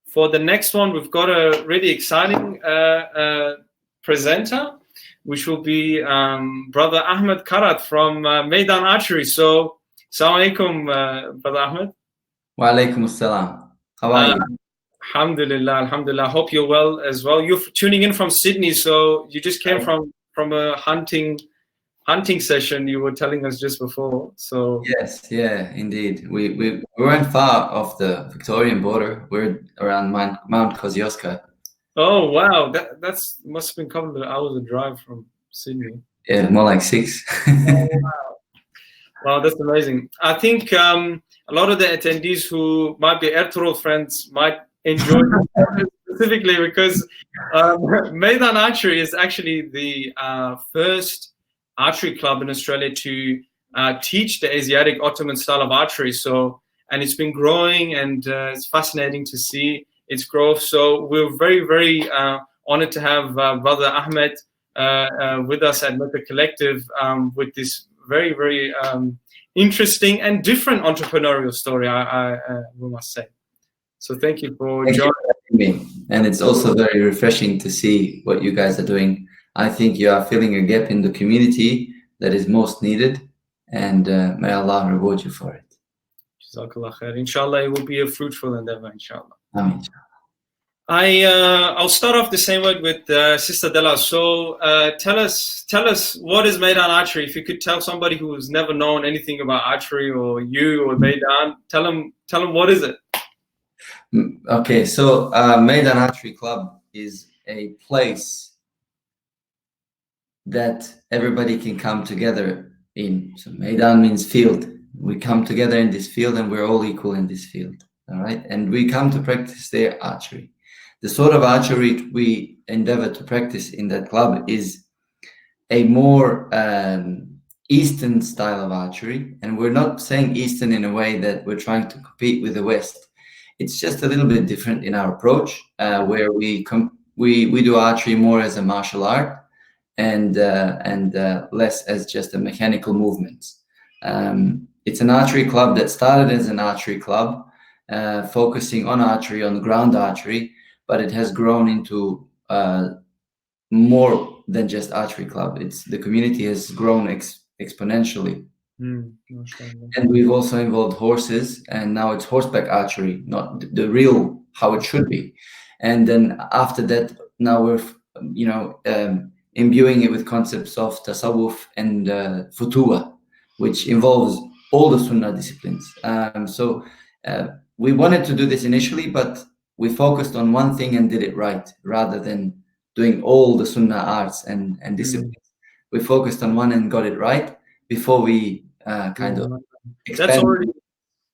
for the next one, we've got a really exciting presenter, which will be Brother Ahmed Karat from Meydan Archery. So, Assalamu alaikum, Brother Ahmed. Wa alaikum assalam. How are you? Alhamdulillah, alhamdulillah. Hope you're well as well. You're tuning in from Sydney, so you just came from a hunting session you were telling us just before. So yes, yeah, indeed. We weren't far off the Victorian border. We're around Mount Kosciuszko. Oh wow, that's must have been a couple of hours of drive from Sydney. Yeah, more like 6. Oh, wow, that's amazing. I think a lot of the attendees who might be Ertugrul friends might enjoy this specifically because Meydan Archery is actually the first archery club in Australia to teach the Asiatic Ottoman style of archery. So, and it's been growing, and it's fascinating to see its growth. So we're very, very honored to have Brother Ahmed with us at MECA Collective with this very, very interesting and different entrepreneurial story, we must say. So thank you for joining me. And it's also very refreshing to see what you guys are doing. I think you are filling a gap in the community that is most needed, and may Allah reward you for it. Jazakallah khair. Inshallah, it will be a fruitful endeavor, inshallah. Ameen. I'll start off the same way with Sister Della. So tell us what is Meydan Archery. If you could tell somebody who's never known anything about archery or you or Meydan, tell them what is it? Okay, so Meydan Archery Club is a place that everybody can come together in. So Meydan means field. We come together in this field, and we're all equal in this field. All right, and we come to practice their archery. The sort of archery we endeavor to practice in that club is a more Eastern style of archery. And we're not saying Eastern in a way that we're trying to compete with the West. It's just a little bit different in our approach, where we do archery more as a martial art and less as just a mechanical movement. It's an archery club that started as an archery club, focusing on archery, on ground archery, but it has grown into more than just archery club. The community has grown exponentially. And we've also involved horses, and now it's horseback archery, not the real how it should be. And then after that, now we're imbuing it with concepts of tasawwuf and futuwa, which involves all the sunnah disciplines. So we wanted to do this initially, but we focused on one thing and did it right, rather than doing all the Sunnah arts and disciplines. We focused on one and got it right before we kind of expand.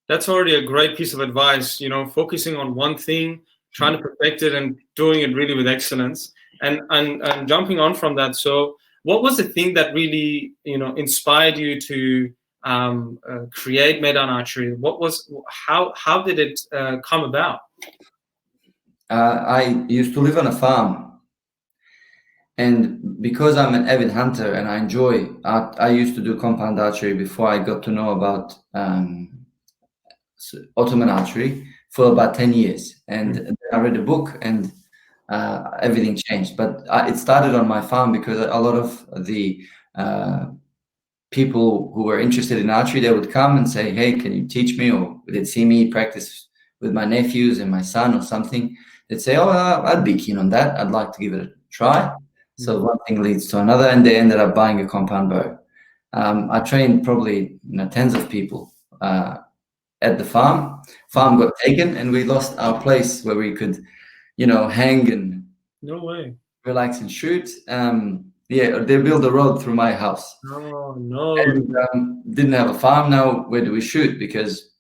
That's already a great piece of advice, you know, focusing on one thing, trying to perfect it and doing it really with excellence. And jumping on from that, so what was the thing that really, you know, inspired you to create Maidan Archery? How did it come about? I used to live on a farm, and because I'm an avid hunter and I enjoy art, I used to do compound archery before I got to know about Ottoman archery for about 10 years. And then I read a book, and everything changed. But it started on my farm because a lot of the people who were interested in archery, they would come and say, hey, can you teach me? Or they'd see me practice with my nephews and my son or something. They'd say, oh, I'd be keen on that. I'd like to give it a try. So one thing leads to another, and they ended up buying a compound bow. I trained probably tens of people at the farm. Farm got taken, and we lost our place where we could, hang and relax and shoot. Yeah, they built a road through my house. Oh no! And, didn't have a farm now. Where do we shoot? Because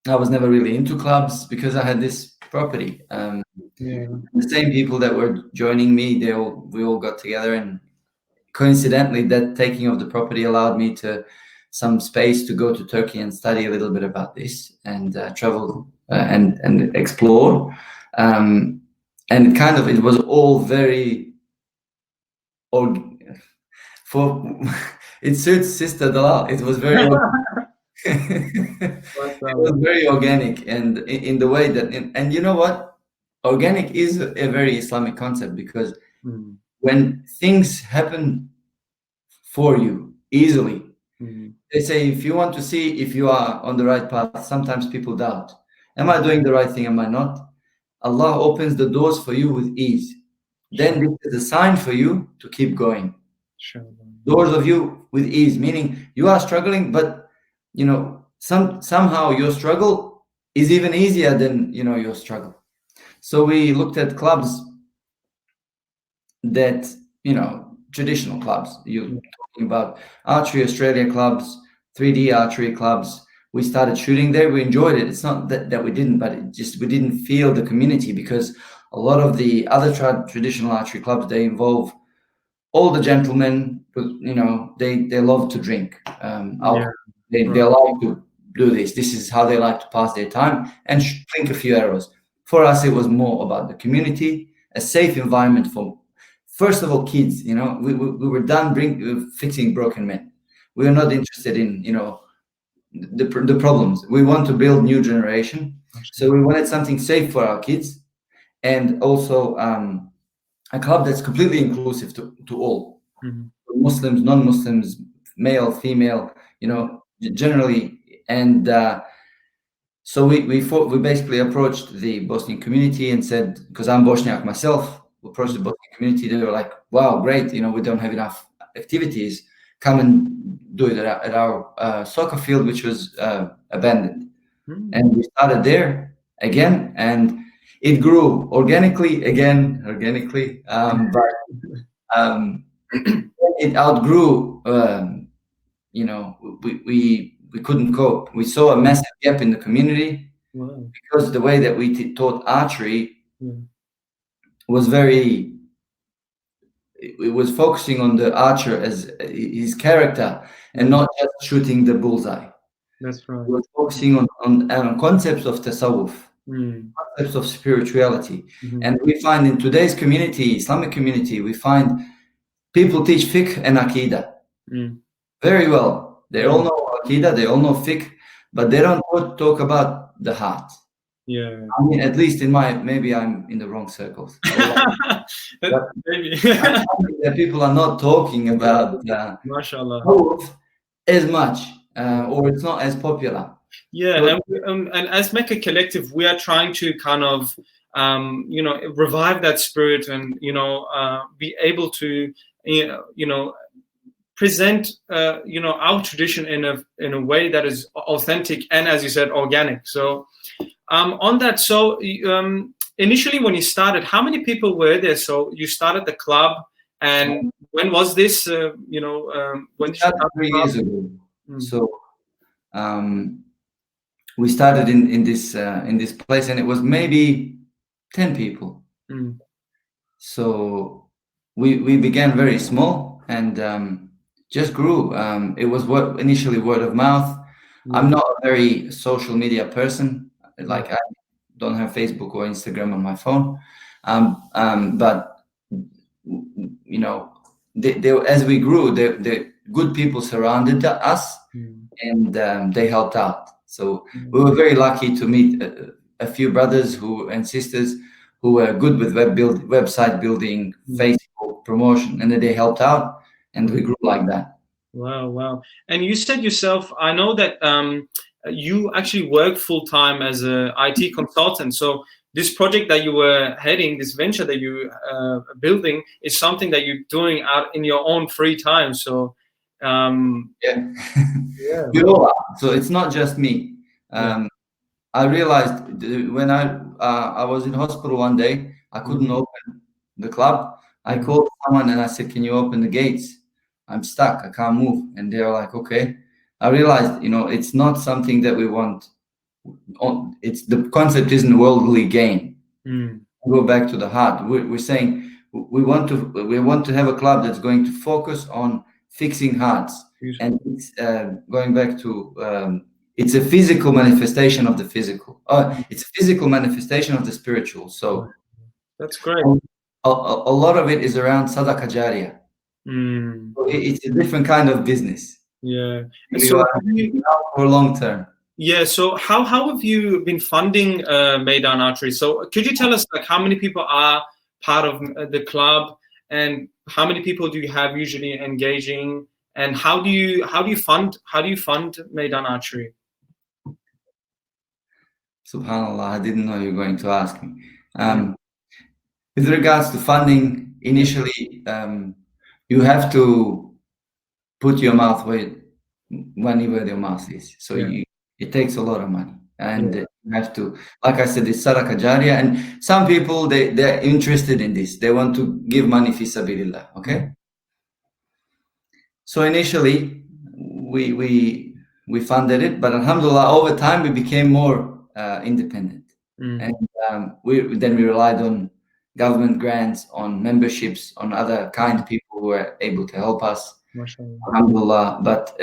I was never really into clubs because I had this property. The same people that were joining me, we all got together, and coincidentally, that taking of the property allowed me to some space to go to Turkey and study a little bit about this and travel and explore. And it was all very. It suits Sister Dalal. It was very it was very organic, and in the way that and you know what, organic is a very Islamic concept, because when things happen for you easily, they say if you want to see if you are on the right path, sometimes people doubt, am I doing the right thing, am I not? Allah opens the doors for you with ease. Then this is a sign for you to keep going. Doors of you with ease, meaning you are struggling, but somehow your struggle is even easier than your struggle. So we looked at clubs that traditional clubs. You're talking about Archery Australia clubs, 3D archery clubs. We started shooting there. We enjoyed it. It's not that we didn't, but we didn't feel the community, because a lot of the other traditional archery clubs, they involve all the gentlemen, they love to drink. They like to do this. This is how they like to pass their time and clink a few arrows. For us, it was more about the community, a safe environment for, first of all, kids. We were done fixing broken men. We were not interested in, the problems. We want to build new generation. So we wanted something safe for our kids. And also a club that's completely inclusive to all, Muslims, non-Muslims, male, female, generally. And so we basically approached the Bosnian community and said, because I'm Bosniak myself, we approached the Bosnian community. They were like, wow, great, we don't have enough activities. Come and do it at our soccer field, which was abandoned. And we started there again, and it grew organically, but it outgrew. We couldn't cope. We saw a massive gap in the community because the way that we taught archery was very. It was focusing on the archer as his character and not just shooting the bullseye. That's right. It was focusing on concepts of tasawwuf. Concepts of spirituality. And we find in today's community, Islamic community, we find people teach fiqh and aqidah very well. They all know aqidah, they all know fiqh, but they don't talk about the heart. Yeah. I mean, at least maybe I'm in the wrong circles. Maybe. That people are not talking about mashallah as much, or it's not as popular. Yeah, and as MECA Collective, we are trying to kind of, revive that spirit and, be able to, present, our tradition in a way that is authentic and, as you said, organic. So On that, so initially when you started, how many people were there? So you started the club, and when was this? When did you start 3 the club? years ago. So we started in this place, and it was maybe 10 people. So we began very small and just grew. It was initially word of mouth. I'm not a very social media person. Like I don't have Facebook or Instagram on my phone. But you know, as we grew, the good people surrounded us, and they helped out. So we were very lucky to meet a few brothers and sisters who were good with website building, Facebook promotion, and then they helped out, and we grew like that. Wow. And you said yourself, I know that you actually work full-time as a IT consultant. So this project that you were heading, this venture that you building, is something that you're doing out in your own free time. So yeah. We all are. So it's not just me. I realized when I was in hospital one day, I couldn't open the club. I called someone and I said, "Can you open the gates? I'm stuck. I can't move." And they're like, "Okay." I realized, it's not something that we want. It's the concept isn't worldly gain. Go back to the heart. We're saying we want to have a club that's going to focus on fixing hearts, and it's going back to. It's a physical manifestation of the physical. It's a physical manifestation of the spiritual. So that's great. A lot of it is around sadaqah jariyah. So it's a different kind of business. Yeah. So for long term. Yeah. So how have you been funding Meydan Archery? So could you tell us how many people are part of the club, and how many people do you have usually engaging, and how do you fund Meydan Archery? Subhanallah, I didn't know you were going to ask me. With regards to funding, initially, you have to put your mouth money where your mouth is. So it takes a lot of money, and you have to, like I said, it's sadaqah jariyah, and some people they're interested in this. They want to give money fi sabilillah. Okay. So initially, we funded it, but alhamdulillah, over time we became more independent, and we relied on government grants, on memberships, on other kind people who were able to help us. Alhamdulillah, but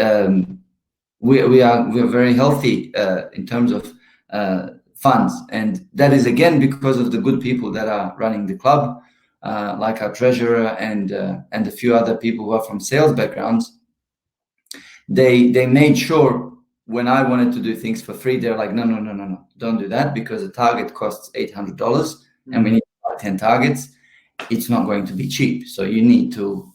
we're very healthy in terms of funds, and that is again because of the good people that are running the club, like our treasurer and a few other people who are from sales backgrounds. They made sure when I wanted to do things for free, they're like, no, don't do that, because the target costs $800 and we need 10 targets. It's not going to be cheap. So you need to,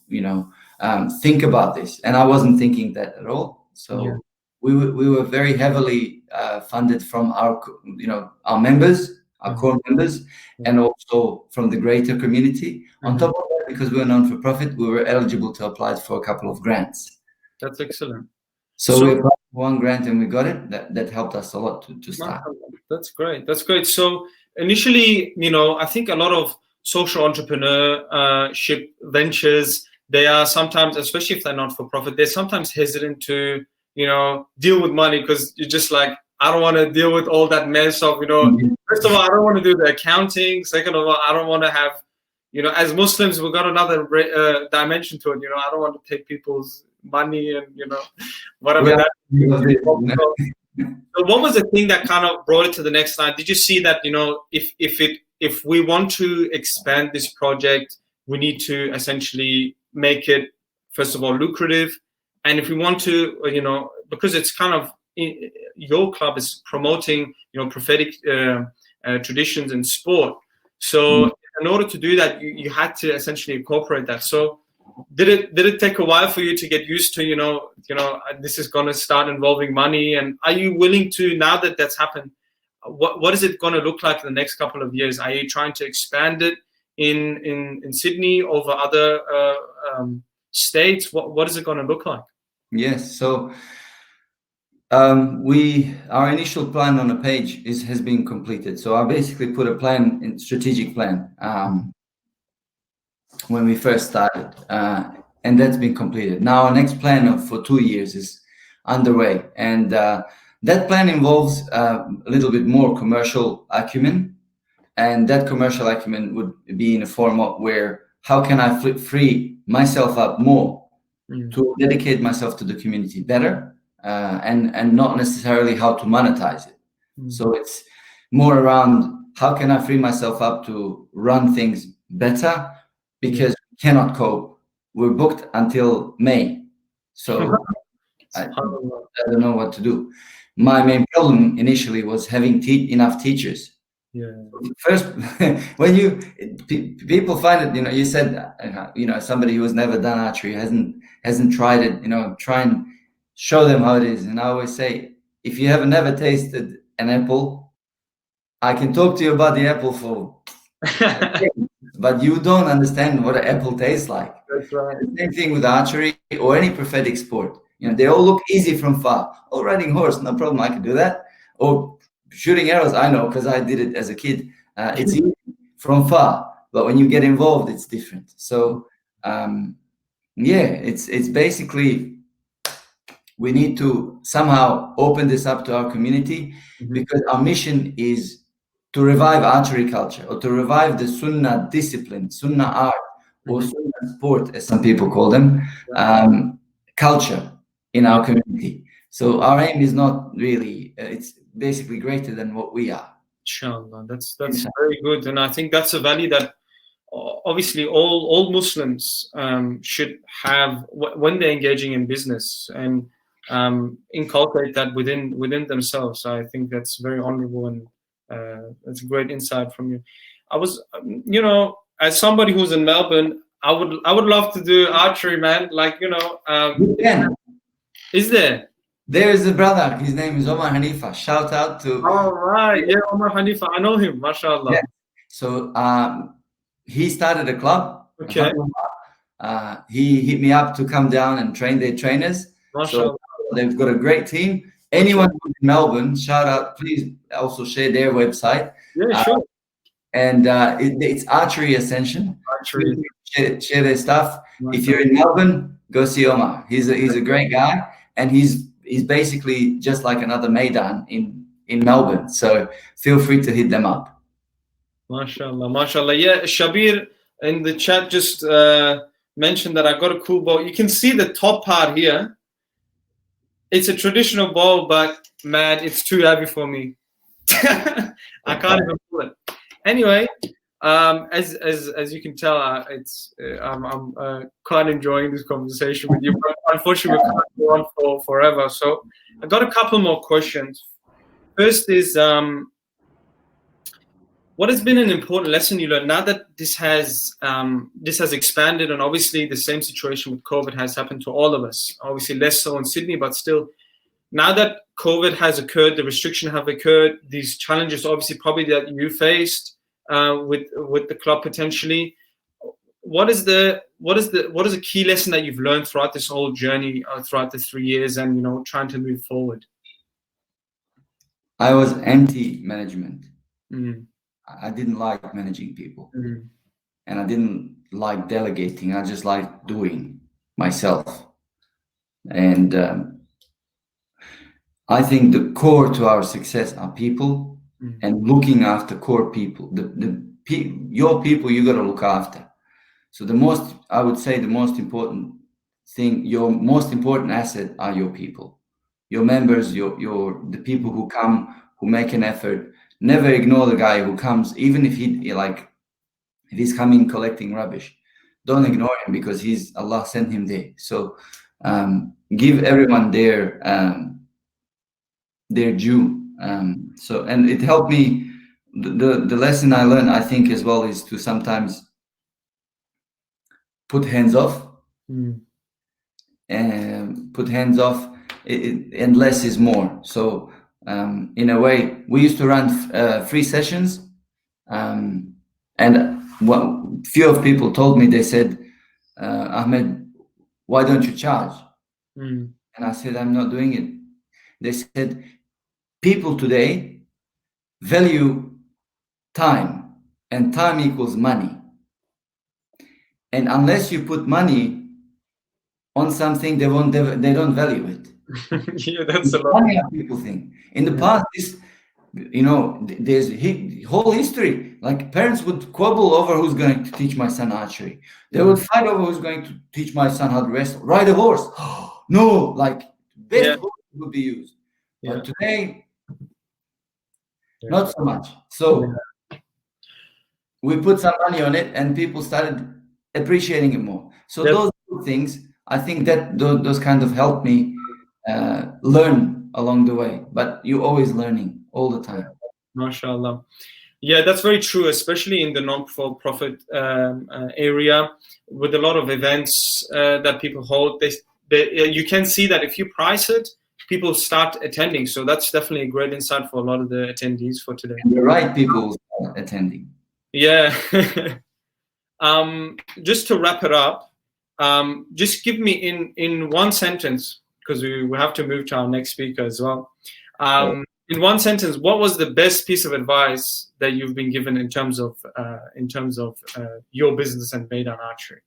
think about this. And I wasn't thinking that at all. So we were very heavily funded from our members, our core members, and also from the greater community. On top of that, because we were non-for-profit, we were eligible to apply for a couple of grants. That's excellent. So we applied for one grant and we got it. That helped us a lot to start. That's great. So initially, I think a lot of social entrepreneurship ventures, they are sometimes, especially if they're not for profit, they're sometimes hesitant to, deal with money, because you're just like, I don't want to deal with all that mess of, first of all, I don't want to do the accounting. Second of all, I don't want to have, as Muslims, we've got another dimension to it. I don't want to take people's money and, whatever that is. So what was the thing that kind of brought it to the next line? Did you see that, if we want to expand this project, we need to essentially make it, first of all, lucrative. And if we want to, because it's kind of, your club is promoting, prophetic traditions in sport. So in order to do that, you had to essentially incorporate that. So did it take a while for you to get used to, this is going to start involving money? And are you willing to, now that that's happened, what is it going to look like in the next couple of years? Are you trying to expand it in Sydney over other states? What is it going to look like? Yes. So Our initial plan on a page has been completed. So I basically put a plan, strategic plan, when we first started, and that's been completed. Now our next plan for 2 years is underway, and that plan involves a little bit more commercial acumen, and that commercial acumen would be in a format where how can I free myself up more to dedicate myself to the community better, and not necessarily how to monetize it. So it's more around how can I free myself up to run things better, because we cannot cope. We're booked until May, so I don't know what to do. My main problem initially was having enough teachers. First, when people find it, you said, somebody who has never done archery, hasn't tried it, try and show them how it is. And I always say, if you have never tasted an apple, I can talk to you about the apple for but you don't understand what an apple tastes like. That's right. The same thing with archery or any prophetic sport. They all look easy from far. Oh, riding horse, no problem, I can do that. Or shooting arrows, I know because I did it as a kid. It's easy from far, but when you get involved, it's different. So, it's basically we need to somehow open this up to our community, because our mission is to revive archery culture, or to revive the Sunnah discipline, Sunnah art, or Sunnah sport, as some people call them, culture in our community. So our aim is not really, it's basically greater than what we are. Inshallah, that's very good. And I think that's a value that obviously all Muslims should have when they're engaging in business, and inculcate that within themselves. I think that's very honorable, and that's a great insight from you. I was, as somebody who's in Melbourne, I would love to do archery, man. You can. Is there? There is a brother. His name is Omar Hanifa. Shout out to. All right, yeah, Omar Hanifa. I know him, mashallah. Yeah. So he started a club. Okay. He hit me up to come down and train their trainers. Mashallah. So they've got a great team. Anyone who's in Melbourne, shout out. Please also share their website. Yeah, sure. And it's Archery Ascension. Archery. Share their stuff. If you're in Melbourne, go see Omar. He's a great guy, and he's basically just like another Maidan in Melbourne. So feel free to hit them up. Mashallah, mashallah. Yeah, Shabir in the chat just mentioned that I got a cool bow. You can see the top part here. It's a traditional bow, but man, it's too heavy for me. I can't even pull it. Anyway, as you can tell, I'm quite enjoying this conversation with you. But unfortunately, we can't go on for forever. So I got a couple more questions. First is, what has been an important lesson you learned now that this has expanded, and obviously the same situation with COVID has happened to all of us. Obviously less so in Sydney, but still, now that COVID has occurred, the restrictions have occurred, these challenges obviously probably that you faced with the club potentially. What is a key lesson that you've learned throughout this whole journey, throughout the 3 years, and trying to move forward? I was anti-management. I didn't like managing people, and I didn't like delegating. I just liked doing myself. And I think the core to our success are people, and looking after core people. Your people you got to look after. So I would say the most important thing, your most important asset are your people, your members, the people who come, who make an effort. Never ignore the guy who comes, even if he's coming collecting rubbish. Don't ignore him, because Allah sent him there. So give everyone their due. And it helped me. The lesson I learned, I think, as well, is to sometimes put hands off. And put hands off, and less is more. So in a way, we used to run free sessions, and few of people told me, they said, Ahmed, why don't you charge? And I said, I'm not doing it. They said people today value time, and time equals money. And unless you put money on something, they don't value it. Yeah, that's a lot. Funny how people think. In the past, this, there's whole history. Like parents would quibble over who's going to teach my son archery. They would fight over who's going to teach my son how to wrestle. Ride a horse. No, like best horse would be used. But today, not so much. So we put some money on it, and people started appreciating it more. So those things, I think that those kind of help me learn along the way. But you're always learning all the time. MashaAllah. Yeah, that's very true, especially in the non-for-profit area, with a lot of events that people hold. You can see that if you price it, people start attending. So that's definitely a great insight for a lot of the attendees for today. And the right people are attending. Yeah. Just to wrap it up, just give me in one sentence, because we have to move to our next speaker as well. In one sentence, what was the best piece of advice that you've been given in terms of your business and Meydan Archery?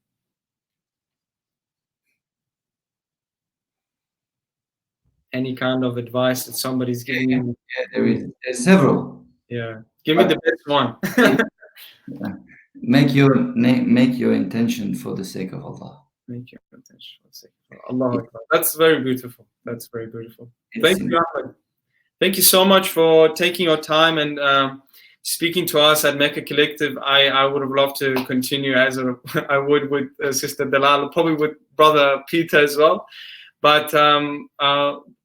Any kind of advice that somebody's giving you? Yeah, there's several. Yeah, give me the best one. Make your intention for the sake of Allah. Make your intention for the sake of Allah. That's very beautiful. That's very beautiful. Thank you, Ahmed. Thank you so much for taking your time and speaking to us at MECA Collective. I would have loved to continue as I would with Sister Dalal, probably with Brother Peter as well. But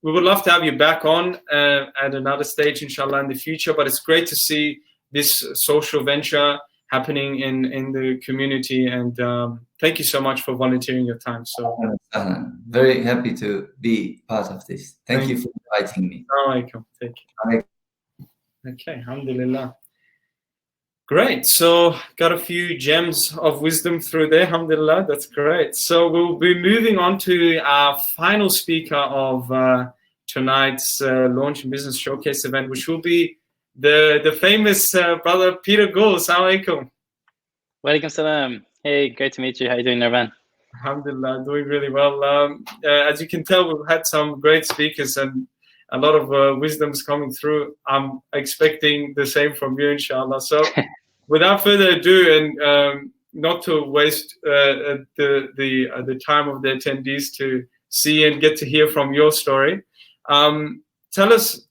we would love to have you back on at another stage, inshallah, in the future. But it's great to see this social venture happening in the community. And thank you so much for volunteering your time. So very happy to be part of this. Thank you for inviting me. Thank you. Okay, alhamdulillah. Great. So got a few gems of wisdom through there. Alhamdulillah. That's great. So we'll be moving on to our final speaker of tonight's Launch and Business Showcase event, which will be the famous Brother Peter Gul. Assalamu alaikum. Walaikum salam. Hey, great to meet you. How you doing, Nirvan? Alhamdulillah, doing really well. As you can tell, we've had some great speakers and a lot of wisdom's coming through. I'm expecting the same from you, inshallah. So without further ado, and not to waste the time of the attendees to see and get to hear from your story, tell us,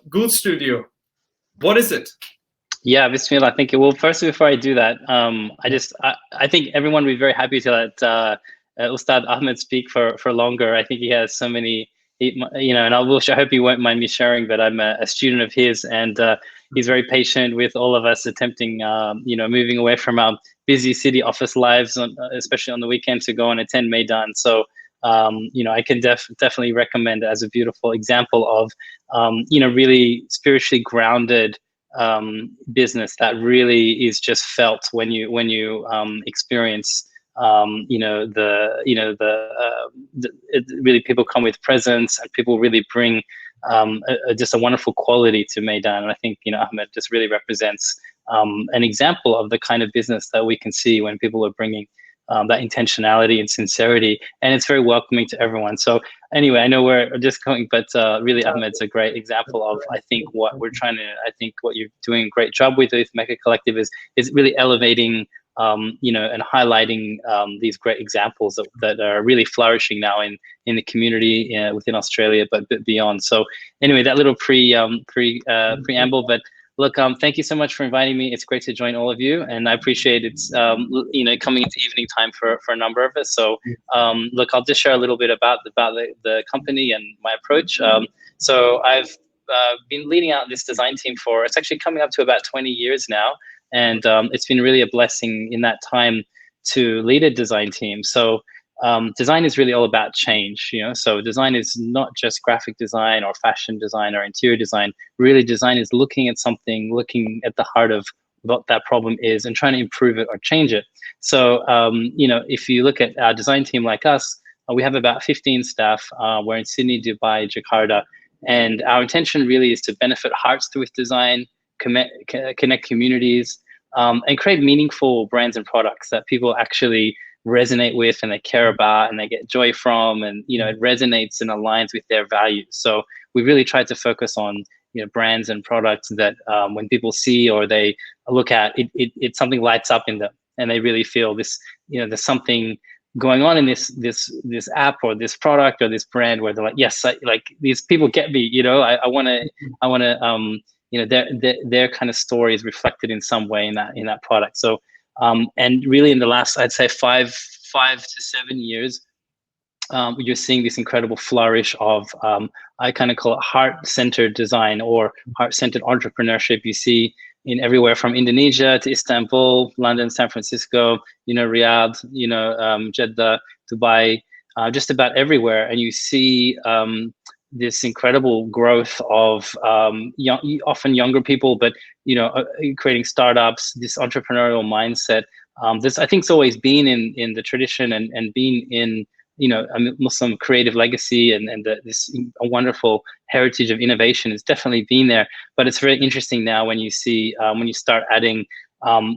Gul Studio, what is it? Yeah, Bismillah. Thank you. Well, first, before I do that, I think everyone will be very happy to let Ustad Ahmed speak for longer. I think he has so many, and I hope he won't mind me sharing, but I'm a student of his, and he's very patient with all of us attempting, moving away from our busy city office lives, especially on the weekend, to go and attend Meydan. So, I can definitely recommend it as a beautiful example of, really spiritually grounded business that really is just felt when you experience really people come with presence, and people really bring just a wonderful quality to Meydan. And I think Ahmed just really represents an example of the kind of business that we can see when people are bringing that intentionality and sincerity, and it's very welcoming to everyone. So anyway, I know we're just going, but really Ahmed's a great example of, I think, what you're doing a great job with MECA Collective is really elevating and highlighting these great examples that are really flourishing now in the community within Australia, but beyond. So anyway, that little preamble, but look, thank you so much for inviting me. It's great to join all of you, and I appreciate it's coming into evening time for a number of us. So look, I'll just share a little bit about the company and my approach. So I've been leading out this design team it's actually coming up to about 20 years now, and it's been really a blessing in that time to lead a design team. So design is really all about change, so design is not just graphic design or fashion design or interior design. Really, design is looking at something, looking at the heart of what that problem is and trying to improve it or change it. So, if you look at our design team like us, We have about 15 staff. We're in Sydney, Dubai, Jakarta. And our intention really is to benefit hearts with design, connect communities, and create meaningful brands and products that people actually resonate with and they care about and they get joy from, and it resonates and aligns with their values. So we really try to focus on brands and products that when people see or they look at it something lights up in them, and they really feel this there's something going on in this app or this product or this brand where they're like, yes, like these people get me. I want to their kind of story is reflected in some way in that product. So and really in the last, I'd say 5 to 7 years, you're seeing this incredible flourish of I kind of call it heart-centered design or heart-centered entrepreneurship. You see in everywhere from Indonesia to Istanbul, London, San Francisco, Riyadh, Jeddah, Dubai, just about everywhere. And you see this incredible growth of often younger people, but creating startups, this entrepreneurial mindset. This, I think, it's always been in the tradition and been in a Muslim creative legacy and this wonderful heritage of innovation has definitely been there. But it's very interesting now when you see when you start adding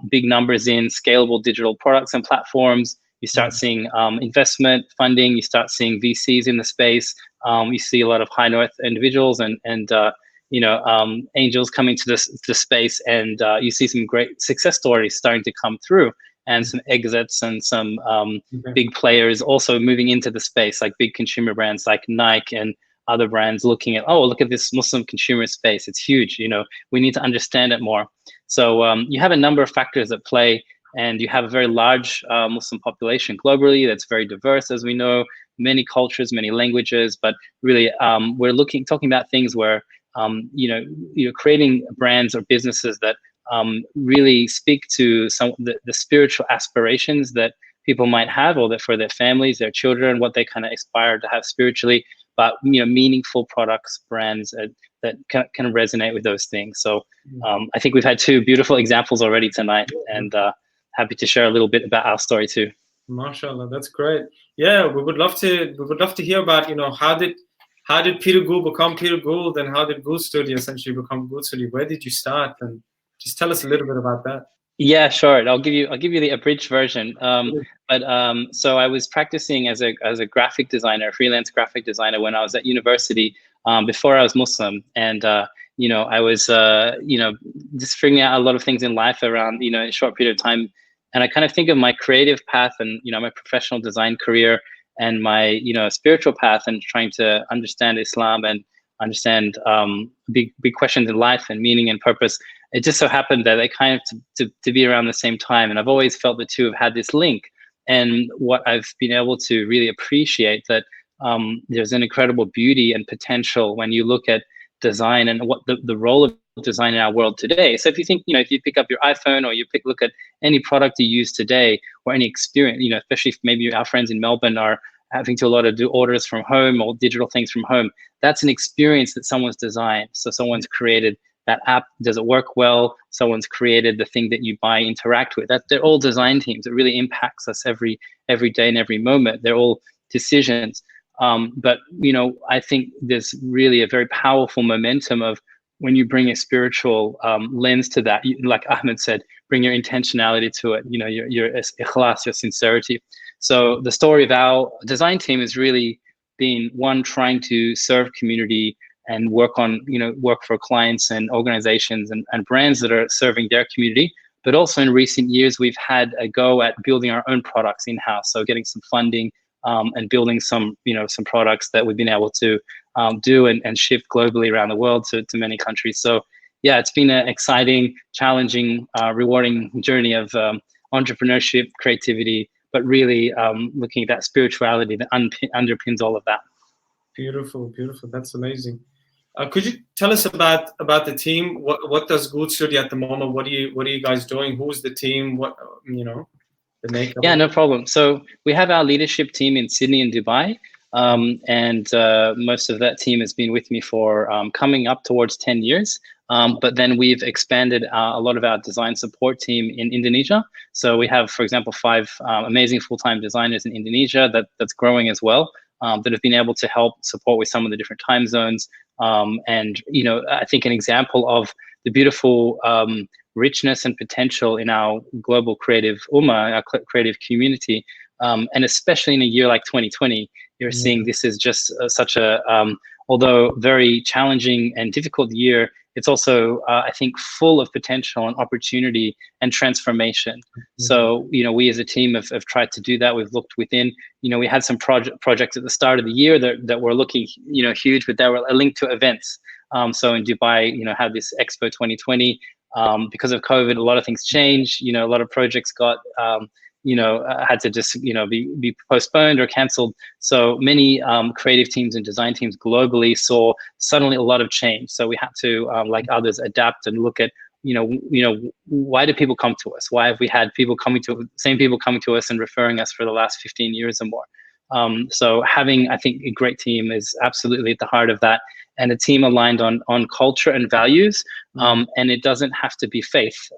big numbers in scalable digital products and platforms. You start seeing investment funding. You start seeing VCs in the space. You see a lot of high net worth individuals and angels coming to the space, and you see some great success stories starting to come through, and some exits and some big players also moving into the space, like big consumer brands like Nike and other brands looking at, oh, look at this Muslim consumer space. It's huge. We need to understand it more. So you have a number of factors at play, and you have a very large Muslim population globally that's very diverse, as we know, many cultures, many languages, but really we're talking about things where, creating brands or businesses that really speak to some the spiritual aspirations that people might have, or that for their families, their children, what they kind of aspire to have spiritually, but meaningful products, brands that can resonate with those things. So I think we've had 2 beautiful examples already tonight, and happy to share a little bit about our story too. MashaAllah, that's great. Yeah, we would love to hear about how did Peter Gould become Peter Gould, and how did Gould Studio essentially become Gould Studio? Where did you start? And just tell us a little bit about that. Yeah, sure. I'll give you the abridged version. So I was practicing as a graphic designer, freelance graphic designer, when I was at university before I was Muslim, and I was just figuring out a lot of things in life around a short period of time, and I kind of think of my creative path and my professional design career and my spiritual path, and trying to understand Islam and understand big questions in life and meaning and purpose. It just so happened that they kind of to be around the same time, and I've always felt the two have had this link. And what I've been able to really appreciate that there's an incredible beauty and potential when you look at design and what the role of design in our world today. So if you think, if you pick up your iPhone or you look at any product you use today, or any experience, especially if maybe our friends in Melbourne are having to a lot of do orders from home or digital things from home, that's an experience that someone's designed. So someone's created that app. Does it work well? Someone's created the thing that you buy, interact with. They're all design teams. It really impacts us every day and every moment. They're all decisions. But I think there's really a very powerful momentum of when you bring a spiritual lens to that. Like Ahmed said, bring your intentionality to it. Your ikhlas, your sincerity. So the story of our design team has really been one, trying to serve community and work for clients and organizations and brands that are serving their community. But also in recent years, we've had a go at building our own products in-house. So getting some funding and building some products that we've been able to do and ship globally around the world to many countries. So yeah, it's been an exciting, challenging, rewarding journey of entrepreneurship, creativity, but really looking at that spirituality that underpins all of that. Beautiful. That's amazing. Could you tell us about the team? What does Gould Studio at the moment? What are you guys doing? Who's the team? What the makeup? Yeah, no problem. So we have our leadership team in Sydney and Dubai. and most of that team has been with me for coming up towards 10 years. But then we've expanded a lot of our design support team in Indonesia. So we have, for example, 5 amazing full-time designers in Indonesia that's growing as well, that have been able to help support with some of the different time zones. And, you know, I think an example of the beautiful richness and potential in our global creative ummah, our creative community, and especially in a year like 2020, you're seeing this is just such a, although very challenging and difficult year, it's also, I think, full of potential and opportunity and transformation. So, you know, we as a team have tried to do that. We've looked within, you know, we had some projects at the start of the year that were looking, you know, huge, but they were linked to events. So in Dubai, you know, had this Expo 2020. Because of COVID, a lot of things changed. You know, a lot of projects got, you know, had to just, you know, be postponed or canceled. So many creative teams and design teams globally saw suddenly a lot of change. So we had to, like others, adapt and look at, you know, why do people come to us? Why have we had same people coming to us and referring us for the last 15 years or more? So having, I think, a great team is absolutely at the heart of that, and a team aligned on culture and values. And it doesn't have to be faith.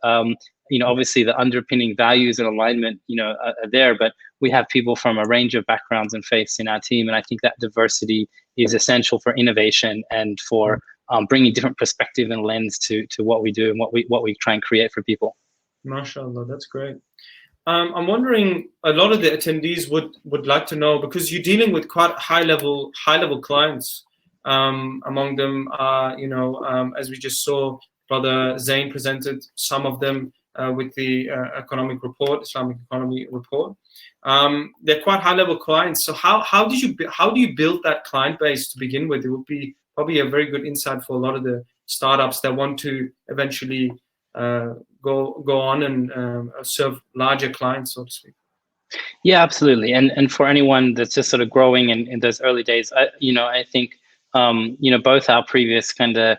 You know, obviously the underpinning values and alignment, you know, are there, but we have people from a range of backgrounds and faiths in our team. And I think that diversity is essential for innovation and for bringing different perspective and lens to what we do and what we try and create for people. MashaAllah, that's great. I'm wondering, a lot of the attendees would like to know, because you're dealing with quite high level clients. Among them are, you know, as we just saw, Brother Zain presented some of them with the economic report, Islamic economy report. They're quite high level clients. So how do you build that client base to begin with? It would be probably a very good insight for a lot of the startups that want to eventually go on and serve larger clients, so to speak. Yeah, absolutely. And for anyone that's just sort of growing in those early days, you know, I think, you know, both our previous kind of,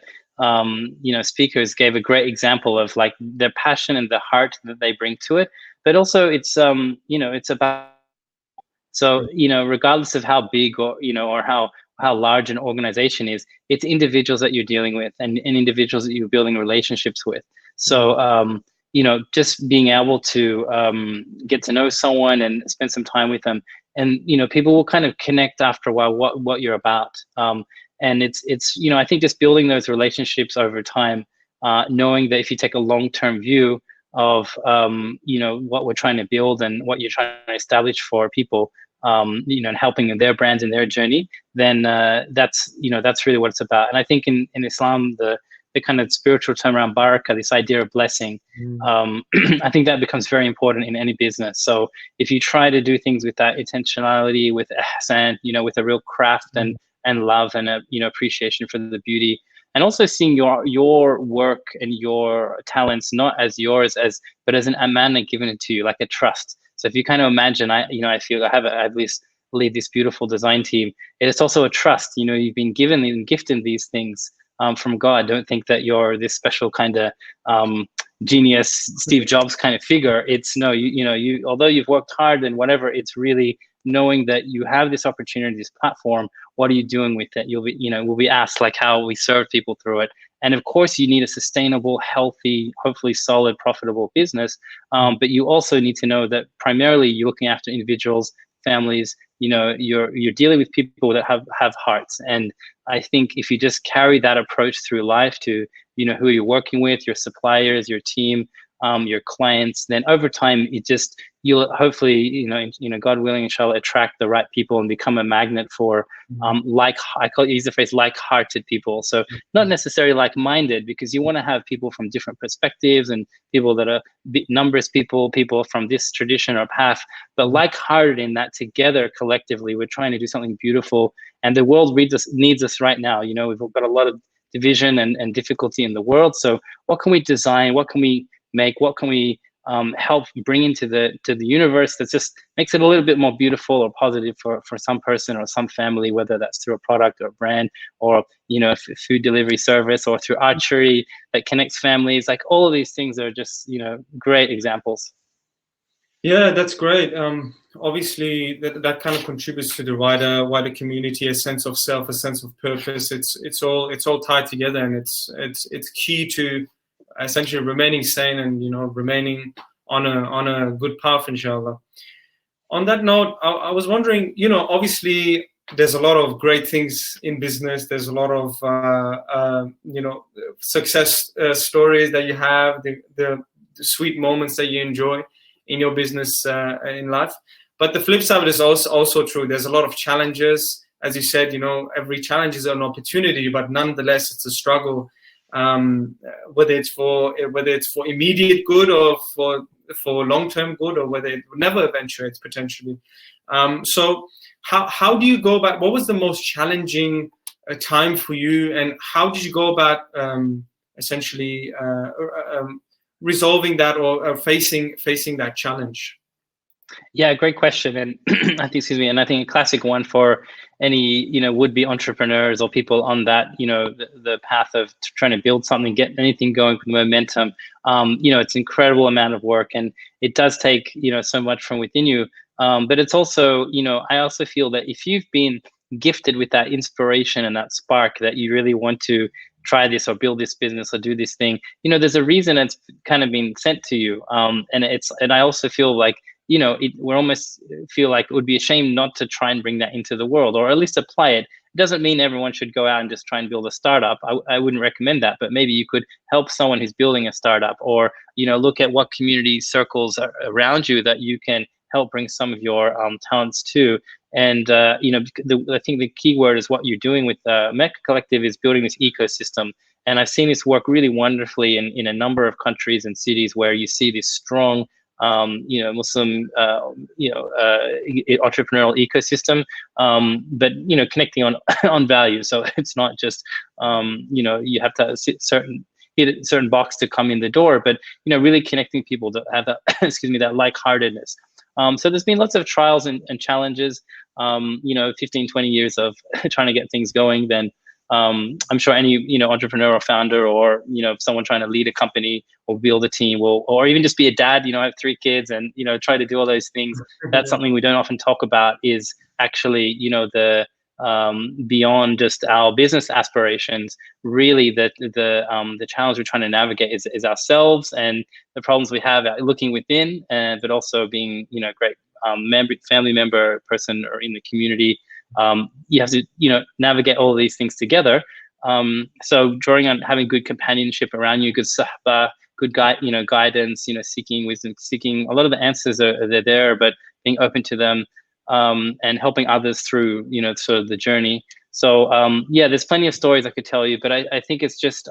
you know, speakers gave a great example of like their passion and the heart that they bring to it. But also it's, you know, it's about, so, you know, regardless of how big or, you know, or how large an organization is, it's individuals that you're dealing with and individuals that you're building relationships with. So, you know, just being able to get to know someone and spend some time with them, and, you know, people will kind of connect after a while what you're about. And it's, you know, I think just building those relationships over time, knowing that if you take a long-term view of, you know, what we're trying to build and what you're trying to establish for people, you know, and helping their brands in their journey, then that's, you know, that's really what it's about. And I think in Islam, the kind of spiritual term around barakah, this idea of blessing, I think that becomes very important in any business. So if you try to do things with that intentionality, with ihsan, you know, with a real craft and love and a, you know, appreciation for the beauty, and also seeing your work and your talents not as yours but as an amana given it to you, like a trust. So if you kind of imagine, I feel I at least lead this beautiful design team. It's also a trust. You know, you've been given and gifted these things from God. Don't think that you're this special kind of genius, Steve Jobs kind of figure. It's no, you know, although you've worked hard and whatever, it's really knowing that you have this opportunity, this platform. What are you doing with it? You'll be, you know, we'll be asked like how we serve people through it. And of course, you need a sustainable, healthy, hopefully solid, profitable business. But you also need to know that primarily you're looking after individuals, families. You know, you're dealing with people that have hearts. And I think if you just carry that approach through life to, you know, who you're working with, your suppliers, your team, your clients, then over time, you'll hopefully, you know, God willing, inshallah, attract the right people and become a magnet for use the phrase like-hearted people. So not necessarily like-minded, because you want to have people from different perspectives and people that are numbers people from this tradition or path, but like-hearted in that together collectively, we're trying to do something beautiful. And the world needs us right now. You know, we've got a lot of division and difficulty in the world. So what can we design? What can we make? What can we help bring into the universe that just makes it a little bit more beautiful or positive for some person or some family, whether that's through a product or a brand, or, you know, food delivery service, or through archery that connects families. Like all of these things are just, you know, great examples. Yeah, that's great. obviously that kind of contributes to the wider community, a sense of self, a sense of purpose. It's all tied together, and it's key to essentially remaining sane and remaining on a good path, inshallah. On that note, I was wondering, obviously there's a lot of great things in business. There's a lot of success stories that you have, the sweet moments that you enjoy in your business, in life. But the flip side of it is also true. There's a lot of challenges. As you said, every challenge is an opportunity, but nonetheless, it's a struggle. Whether it's for immediate good or for long-term good, or whether it never eventuates potentially. So how do you go about? What was the most challenging time for you, and how did you go about essentially resolving that or facing that challenge? Yeah, great question. And I think, and I think a classic one for any, would-be entrepreneurs or people on that, the path of trying to build something, get anything going with momentum. It's an incredible amount of work, and it does take, so much from within you. But it's also, I also feel that if you've been gifted with that inspiration and that spark that you really want to try this or build this business or do this thing, there's a reason it's kind of been sent to you. And I also feel like, we almost feel like it would be a shame not to try and bring that into the world, or at least apply it. It doesn't mean everyone should go out and just try and build a startup. I wouldn't recommend that, but maybe you could help someone who's building a startup, or, look at what community circles are around you that you can help bring some of your talents to. And, I think the key word is what you're doing with MECA Collective is building this ecosystem. And I've seen this work really wonderfully in a number of countries and cities where you see this strong Muslim, entrepreneurial ecosystem, but connecting on value. So it's not just you have to hit a certain box to come in the door, but really connecting people to have that that like-heartedness. So there's been lots of trials and challenges. 15, 20 years of trying to get things going. Then I'm sure any entrepreneur or founder, or someone trying to lead a company or build a team, or even just be a dad. I have 3 kids, and try to do all those things. That's something we don't often talk about. Is actually the beyond just our business aspirations. Really, the challenge we're trying to navigate is ourselves and the problems we have looking within, but also being great family member, person, or in the community. You have to navigate all of these things together. So drawing on having good companionship around you, good sahba, good guidance, seeking wisdom, seeking a lot of the answers they're there, but being open to them, and helping others through sort of the journey. So yeah, there's plenty of stories I could tell you, but I think it's just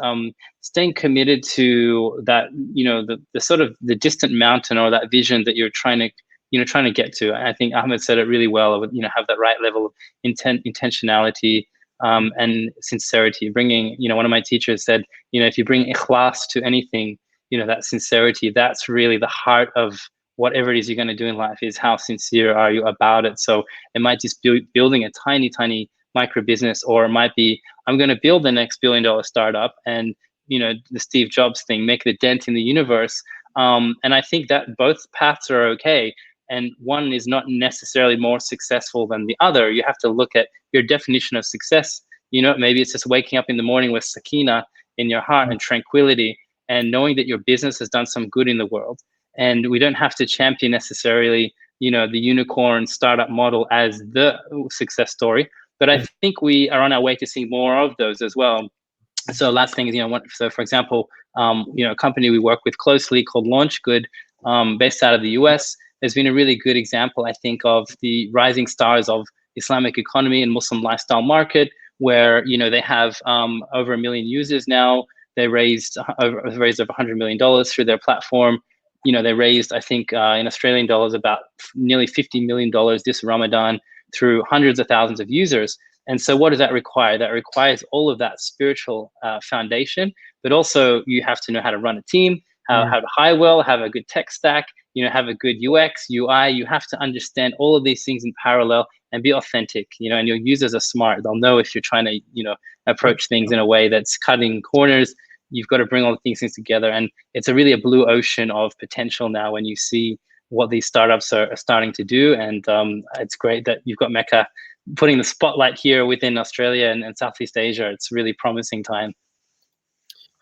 staying committed to that, the sort of the distant mountain, or that vision that you're trying to get to. I think Ahmed said it really well. Have that right level of intentionality and sincerity. Bringing, one of my teachers said, if you bring ikhlas to anything, that sincerity, that's really the heart of whatever it is you're going to do in life. Is how sincere are you about it? So it might just be building a tiny micro business, or it might be, I'm going to build the next $1 billion startup, and the Steve Jobs thing, make the dent in the universe. And I think that both paths are okay. And one is not necessarily more successful than the other. You have to look at your definition of success. Maybe it's just waking up in the morning with sakina in your heart and tranquility, and knowing that your business has done some good in the world. And we don't have to champion necessarily, the unicorn startup model as the success story. But I think we are on our way to seeing more of those as well. So last thing is, so for example, a company we work with closely called LaunchGood, based out of the US, has been a really good example, I think, of the rising stars of Islamic economy and Muslim lifestyle market, where they have over 1 million users now. They raised over $100 million through their platform. They raised, I think, in Australian dollars, about nearly $50 million this Ramadan through hundreds of thousands of users. And so what does that require? That requires all of that spiritual foundation, but also you have to know how to run a team, how to hire well, have a good tech stack, have a good UX, UI. You have to understand all of these things in parallel and be authentic, and your users are smart. They'll know if you're trying to, approach things in a way that's cutting corners. You've got to bring all the things together. And it's really a blue ocean of potential now when you see what these startups are starting to do. And it's great that you've got MECA putting the spotlight here within Australia and Southeast Asia. It's really promising time.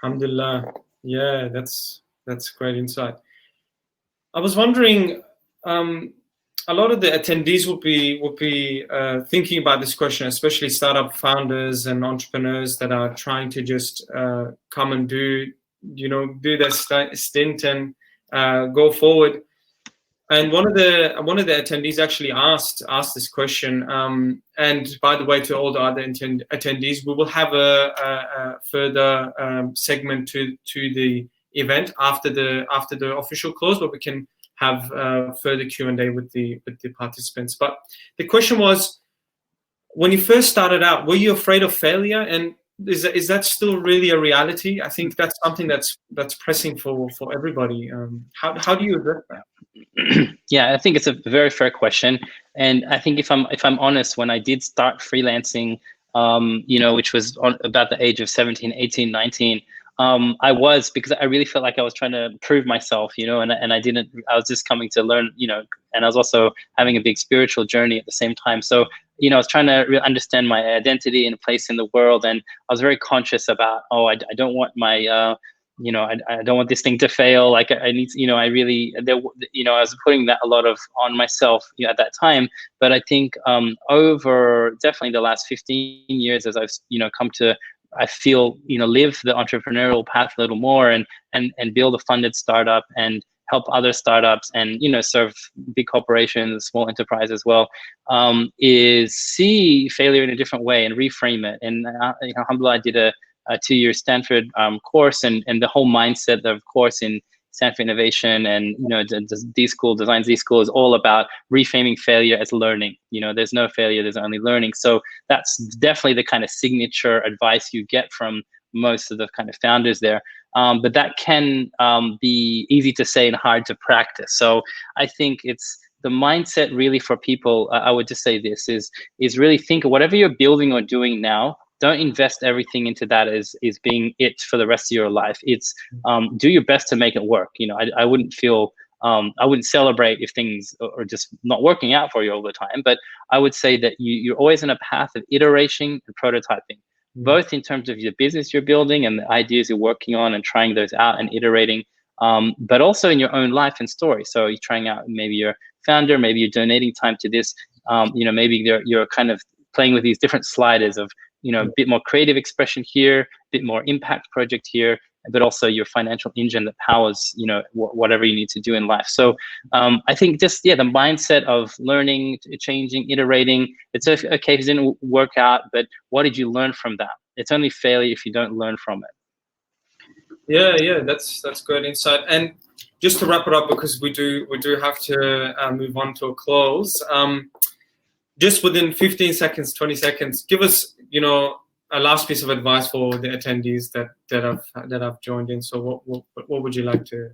Alhamdulillah. Yeah, that's great insight. I was wondering, a lot of the attendees will be thinking about this question, especially startup founders and entrepreneurs that are trying to just come and do their stint and go forward. And one of the attendees actually asked this question. And by the way, to all the other attendees, we will have a further segment to the event after the official close, but we can have further Q&A with the participants. But the question was, when you first started out, were you afraid of failure? And is that still really a reality? I think that's something that's pressing for everybody. How do you address that? Yeah, I think it's a very fair question. And I think if I'm honest, when I did start freelancing, which was about the age of 17, 18, 19, I because I really felt like I was trying to prove myself, and I was just coming to learn, and I was also having a big spiritual journey at the same time. So, I was trying to really understand my identity and place in the world. And I was very conscious about, I don't want my, I don't want this thing to fail. Like I need, I was putting that a lot on myself, at that time. But I think over definitely the last 15 years, as I've, come to, I feel, live the entrepreneurial path a little more and build a funded startup and help other startups and, serve big corporations, small enterprise as well, is see failure in a different way and reframe it. And alhamdulillah, I did a 2-year Stanford course, and the whole mindset of course in Stanford Innovation and Design Z School is all about reframing failure as learning. There's no failure, there's only learning. So that's definitely the kind of signature advice you get from most of the kind of founders there. But that can be easy to say and hard to practice. So I think it's the mindset really for people. I would just say this is really think of whatever you're building or doing now. Don't invest everything into that as being it for the rest of your life. It's do your best to make it work. I wouldn't feel, I wouldn't celebrate if things are just not working out for you all the time. But I would say that you're always in a path of iteration and prototyping, both in terms of your business you're building and the ideas you're working on and trying those out and iterating, but also in your own life and story. So you're trying out, maybe you're a founder, maybe you're donating time to this, maybe you're kind of playing with these different sliders of, a bit more creative expression here, a bit more impact project here, but also your financial engine that powers, whatever you need to do in life. So I think just, the mindset of learning, changing, iterating, it's okay if it didn't work out, but what did you learn from that? It's only failure if you don't learn from it. Yeah, that's great insight. And just to wrap it up, because we do have to move on to a close. Just within 15 seconds, 20 seconds, give us, a last piece of advice for the attendees that have joined in. So what would you like to?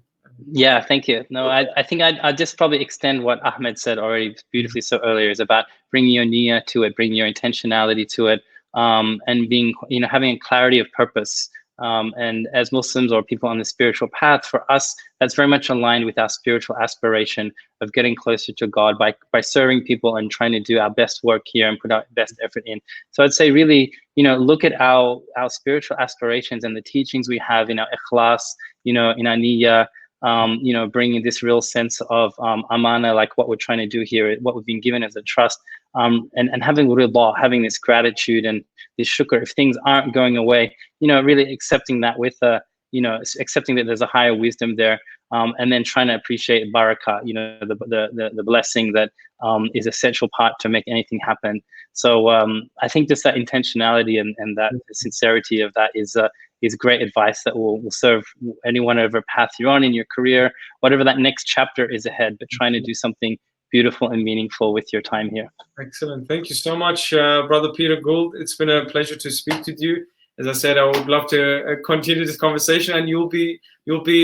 Yeah, thank you. No, I think I'd just probably extend what Ahmed said already beautifully so earlier, is about bringing your niyyah to it, bringing your intentionality to it, and being, having a clarity of purpose. And as Muslims or people on the spiritual path, for us, that's very much aligned with our spiritual aspiration of getting closer to God by serving people and trying to do our best work here and put our best effort in. So I'd say really, look at our spiritual aspirations and the teachings we have in our ikhlas, in our niyyah, bringing this real sense of amana, like what we're trying to do here, what we've been given as a trust, and having rida, having this gratitude and this shukr if things aren't going away, really accepting that with accepting that there's a higher wisdom there, and then trying to appreciate barakah, the blessing that is essential part to make anything happen. So I think just that intentionality and that sincerity of that is great advice that will serve anyone over path you're on in your career, whatever that next chapter is ahead, but trying to do something beautiful and meaningful with your time here. Excellent. Thank you so much, Brother Peter Gould. It's been a pleasure to speak with you. As I said, I would love to continue this conversation, and you'll be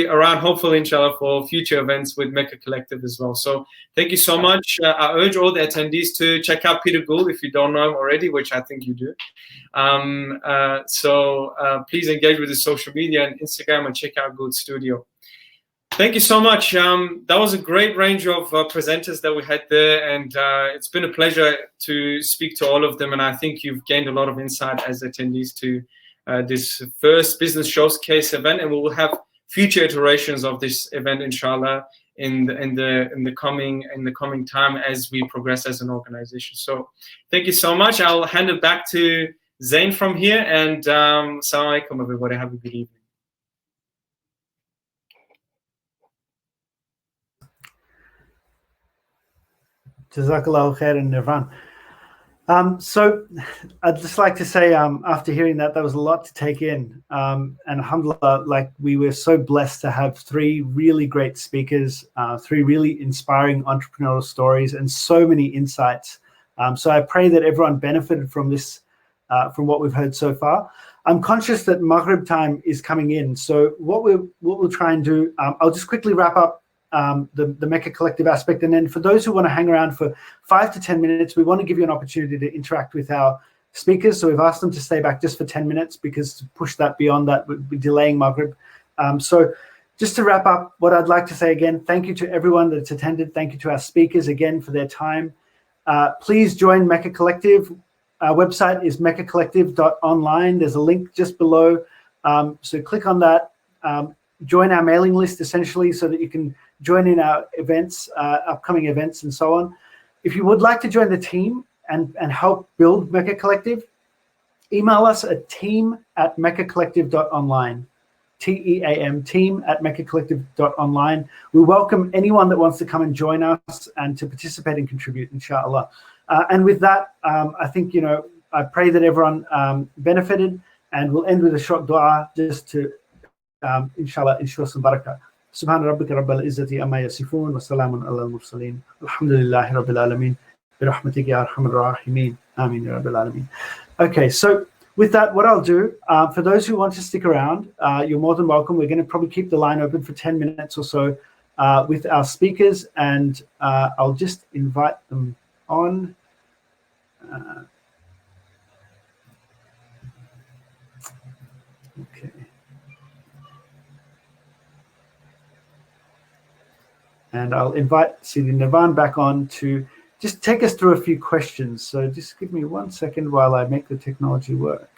around, hopefully, inshallah, for future events with MECA Collective as well. So thank you so much. I urge all the attendees to check out Peter Gould if you don't know him already, which I think you do. So please engage with his social media and Instagram and check out Gould Studio. Thank you so much. That was a great range of presenters that we had there, and it's been a pleasure to speak to all of them. And I think you've gained a lot of insight as attendees to this first business showcase event, and we will have future iterations of this event, inshallah, in the coming time as we progress as an organization. So, thank you so much. I'll hand it back to Zain from here, and assalamu alaikum, everybody. Have a good evening. Jazakallahu khairan, Nirvan. So I'd just like to say, after hearing that, was a lot to take in. And alhamdulillah, like, we were so blessed to have 3 really great speakers, 3 really inspiring entrepreneurial stories, and so many insights. So I pray that everyone benefited from this, from what we've heard so far. I'm conscious that Maghrib time is coming in. So what we'll try and do, I'll just quickly wrap up the MECA Collective aspect, and then for those who want to hang around for 5 to 10 minutes, we want to give you an opportunity to interact with our speakers. So we've asked them to stay back just for 10 minutes, because to push that beyond that would be delaying Maghrib. So just to wrap up, what I'd like to say again, thank you to everyone that's attended. Thank you to our speakers again for their time. Please join MECA Collective. Our website is mecacollective.online. There's a link just below. So click on that. Join our mailing list, essentially, so that you can join in our events, upcoming events, and so on. If you would like to join the team and help build MECA Collective, email us at team@mecacollective.online. TEAM, team@mecacollective.online. We welcome anyone that wants to come and join us and to participate and contribute, inshallah. And with that, I think, I pray that everyone benefited, and we'll end with a short dua just to, inshallah, ensure some barakah. سبحان ربك رب العزة عما يصفون وسلام على المرسلين الحمد لله رب العالمين برحمتك يا أرحم الراحمين آمين يا رب العالمين. Okay, so with that, what I'll do, for those who want to stick around, you're more than welcome. We're going to probably keep the line open for 10 minutes or so with our speakers, and I'll just invite them on. Okay. And I'll invite Sidi Nirvan back on to just take us through a few questions. So just give me 1 second while I make the technology work.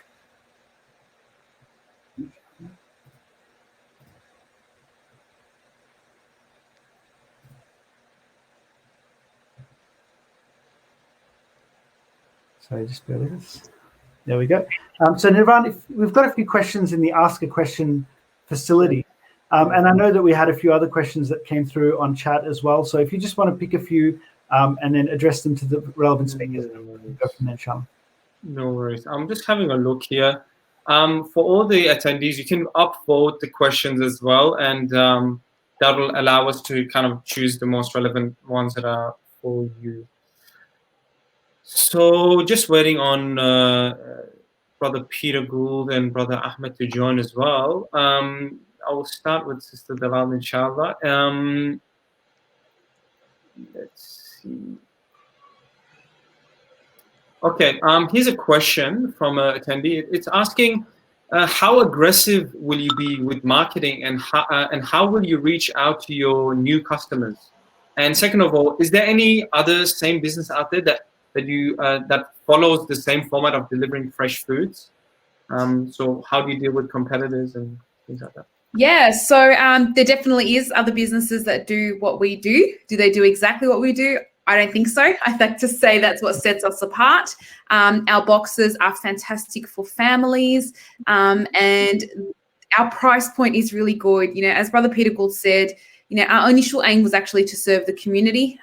Sorry, just bear with us. There we go. So Nirvan, we've got a few questions in the Ask a Question facility. And I know that we had a few other questions that came through on chat as well. So if you just want to pick a few and then address them to the relevant speakers, go from there, Sham. No worries. I'm just having a look here. For all the attendees, you can upvote the questions as well, and that will allow us to kind of choose the most relevant ones that are for you. So just waiting on Brother Peter Gould and Brother Ahmed to join as well. I will start with Sister Dalal, inshallah. Let's see. Okay, here's a question from an attendee. It's asking, how aggressive will you be with marketing, and how will you reach out to your new customers? And second of all, is there any other same business out there that follows the same format of delivering fresh foods? So how do you deal with competitors and things like that? Yeah, so there definitely is other businesses that do what we do. Do they do exactly what we do? I don't think so. I like to say that's what sets us apart. Our boxes are fantastic for families, and our price point is really good. As Brother Peter Gould said, our initial aim was actually to serve the community.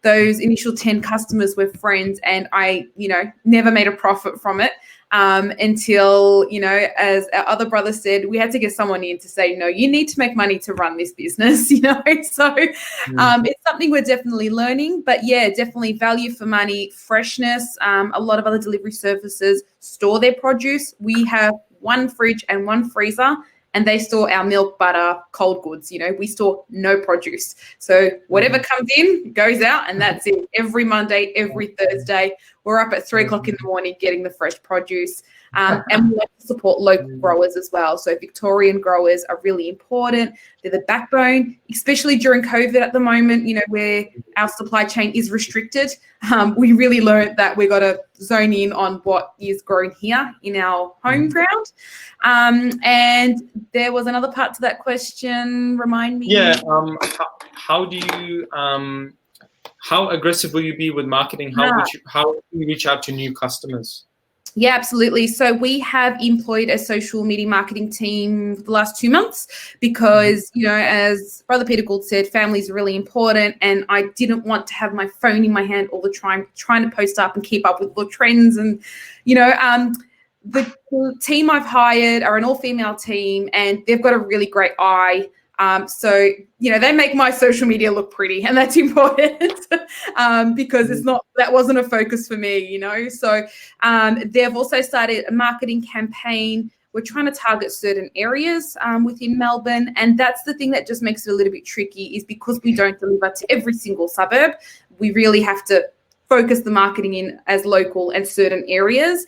Those initial 10 customers were friends, and I, never made a profit from it until, as our other brother said, we had to get someone in to say, no, you need to make money to run this business, So it's something we're definitely learning, but yeah, definitely value for money, freshness. A lot of other delivery services store their produce. We have one fridge and one freezer, and they store our milk, butter, cold goods. We store no produce. So whatever comes in goes out, and that's it. Every Monday, every Thursday, we're up at 3 o'clock in the morning getting the fresh produce. And we like to support local growers as well. So Victorian growers are really important. They're the backbone, especially during COVID at the moment, where our supply chain is restricted. We really learned that we got to zone in on what is grown here in our home ground. And there was another part to that question. Remind me. Yeah. How do you how aggressive will you be with marketing? How do you reach out to new customers? Yeah, absolutely. So we have employed a social media marketing team for the last 2 months because, as Brother Peter Gould said, family is really important. And I didn't want to have my phone in my hand all the time, trying to post up and keep up with the trends. And, the team I've hired are an all-female team, and they've got a really great eye. So, they make my social media look pretty, and that's important because that wasn't a focus for me, So they've also started a marketing campaign. We're trying to target certain areas within Melbourne, and that's the thing that just makes it a little bit tricky is because we don't deliver to every single suburb. We really have to focus the marketing in as local and certain areas.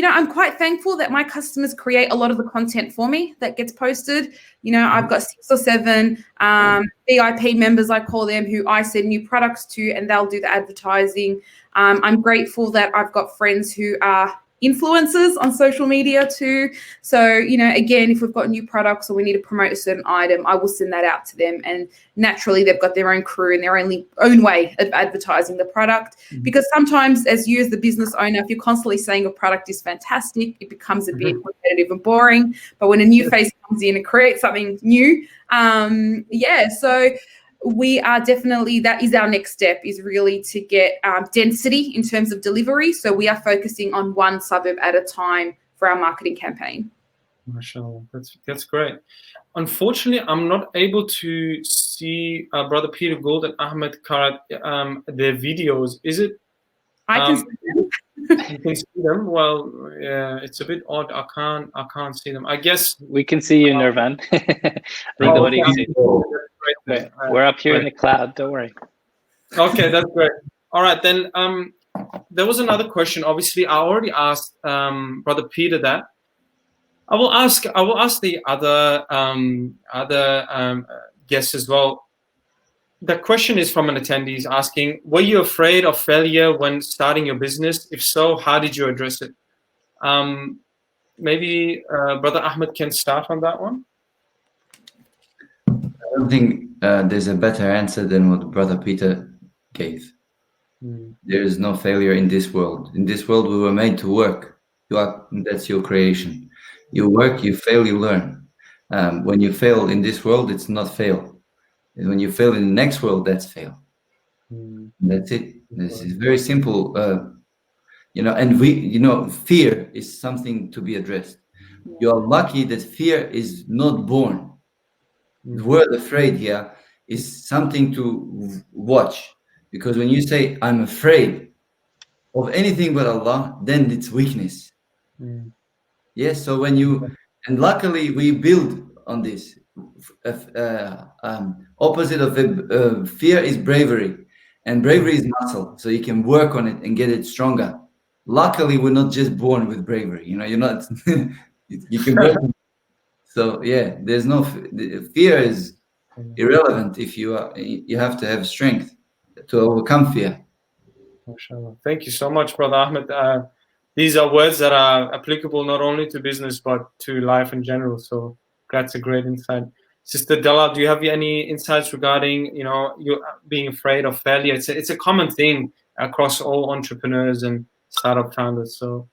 I'm quite thankful that my customers create a lot of the content for me that gets posted. I've got 6 or 7 VIP members, I call them, who I send new products to, and they'll do the advertising. I'm grateful that I've got friends who are influencers on social media too. So, again, if we've got new products or we need to promote a certain item, I will send that out to them. And naturally, they've got their own crew and their own way of advertising the product. Because sometimes, as you as the business owner, if you're constantly saying a product is fantastic, it becomes a bit repetitive and boring. But when a new face comes in and creates something new, so we are definitely, that is our next step, is really to get density in terms of delivery. So we are focusing on one suburb at a time for our marketing campaign. MashaAllah, that's great. Unfortunately, I'm not able to see Brother Peter Gould and Ahmed Karat their videos. Is it? I can see them. You can see them. Well, yeah, it's a bit odd. I can't see them. I guess we can see you, Nirvan. I think the audience is. We're up here in the cloud. Don't worry. Okay, that's great. All right, then. There was another question. Obviously, I already asked Brother Peter that. I will ask the other guests as well. The question is from an attendee. He's asking, were you afraid of failure when starting your business? If so, how did you address it? Maybe Brother Ahmed can start on that one. I don't think there's a better answer than what Brother Peter gave. There is no failure in this world. In this world, we were made to work. That's your creation. You work, you fail, you learn. When you fail in this world, it's not fail. And when you fail in the next world, that's fail. That's it. This is very simple. And fear is something to be addressed. You are lucky that fear is not born. The word afraid here is something to watch, because when you say I'm afraid of anything but Allah, then it's weakness. Yes, so and luckily we build on this. Opposite of fear is bravery, and bravery is muscle, so you can work on it and get it stronger. Luckily, we're not just born with bravery. You're not. You can work. So yeah, there's no fear is irrelevant if you have to have strength to overcome fear. MashaAllah. Thank you so much, Brother Ahmed. These are words that are applicable not only to business but to life in general. So that's a great insight. Sister Della, do you have any insights regarding you being afraid of failure? It's a common thing across all entrepreneurs and startup founders. So.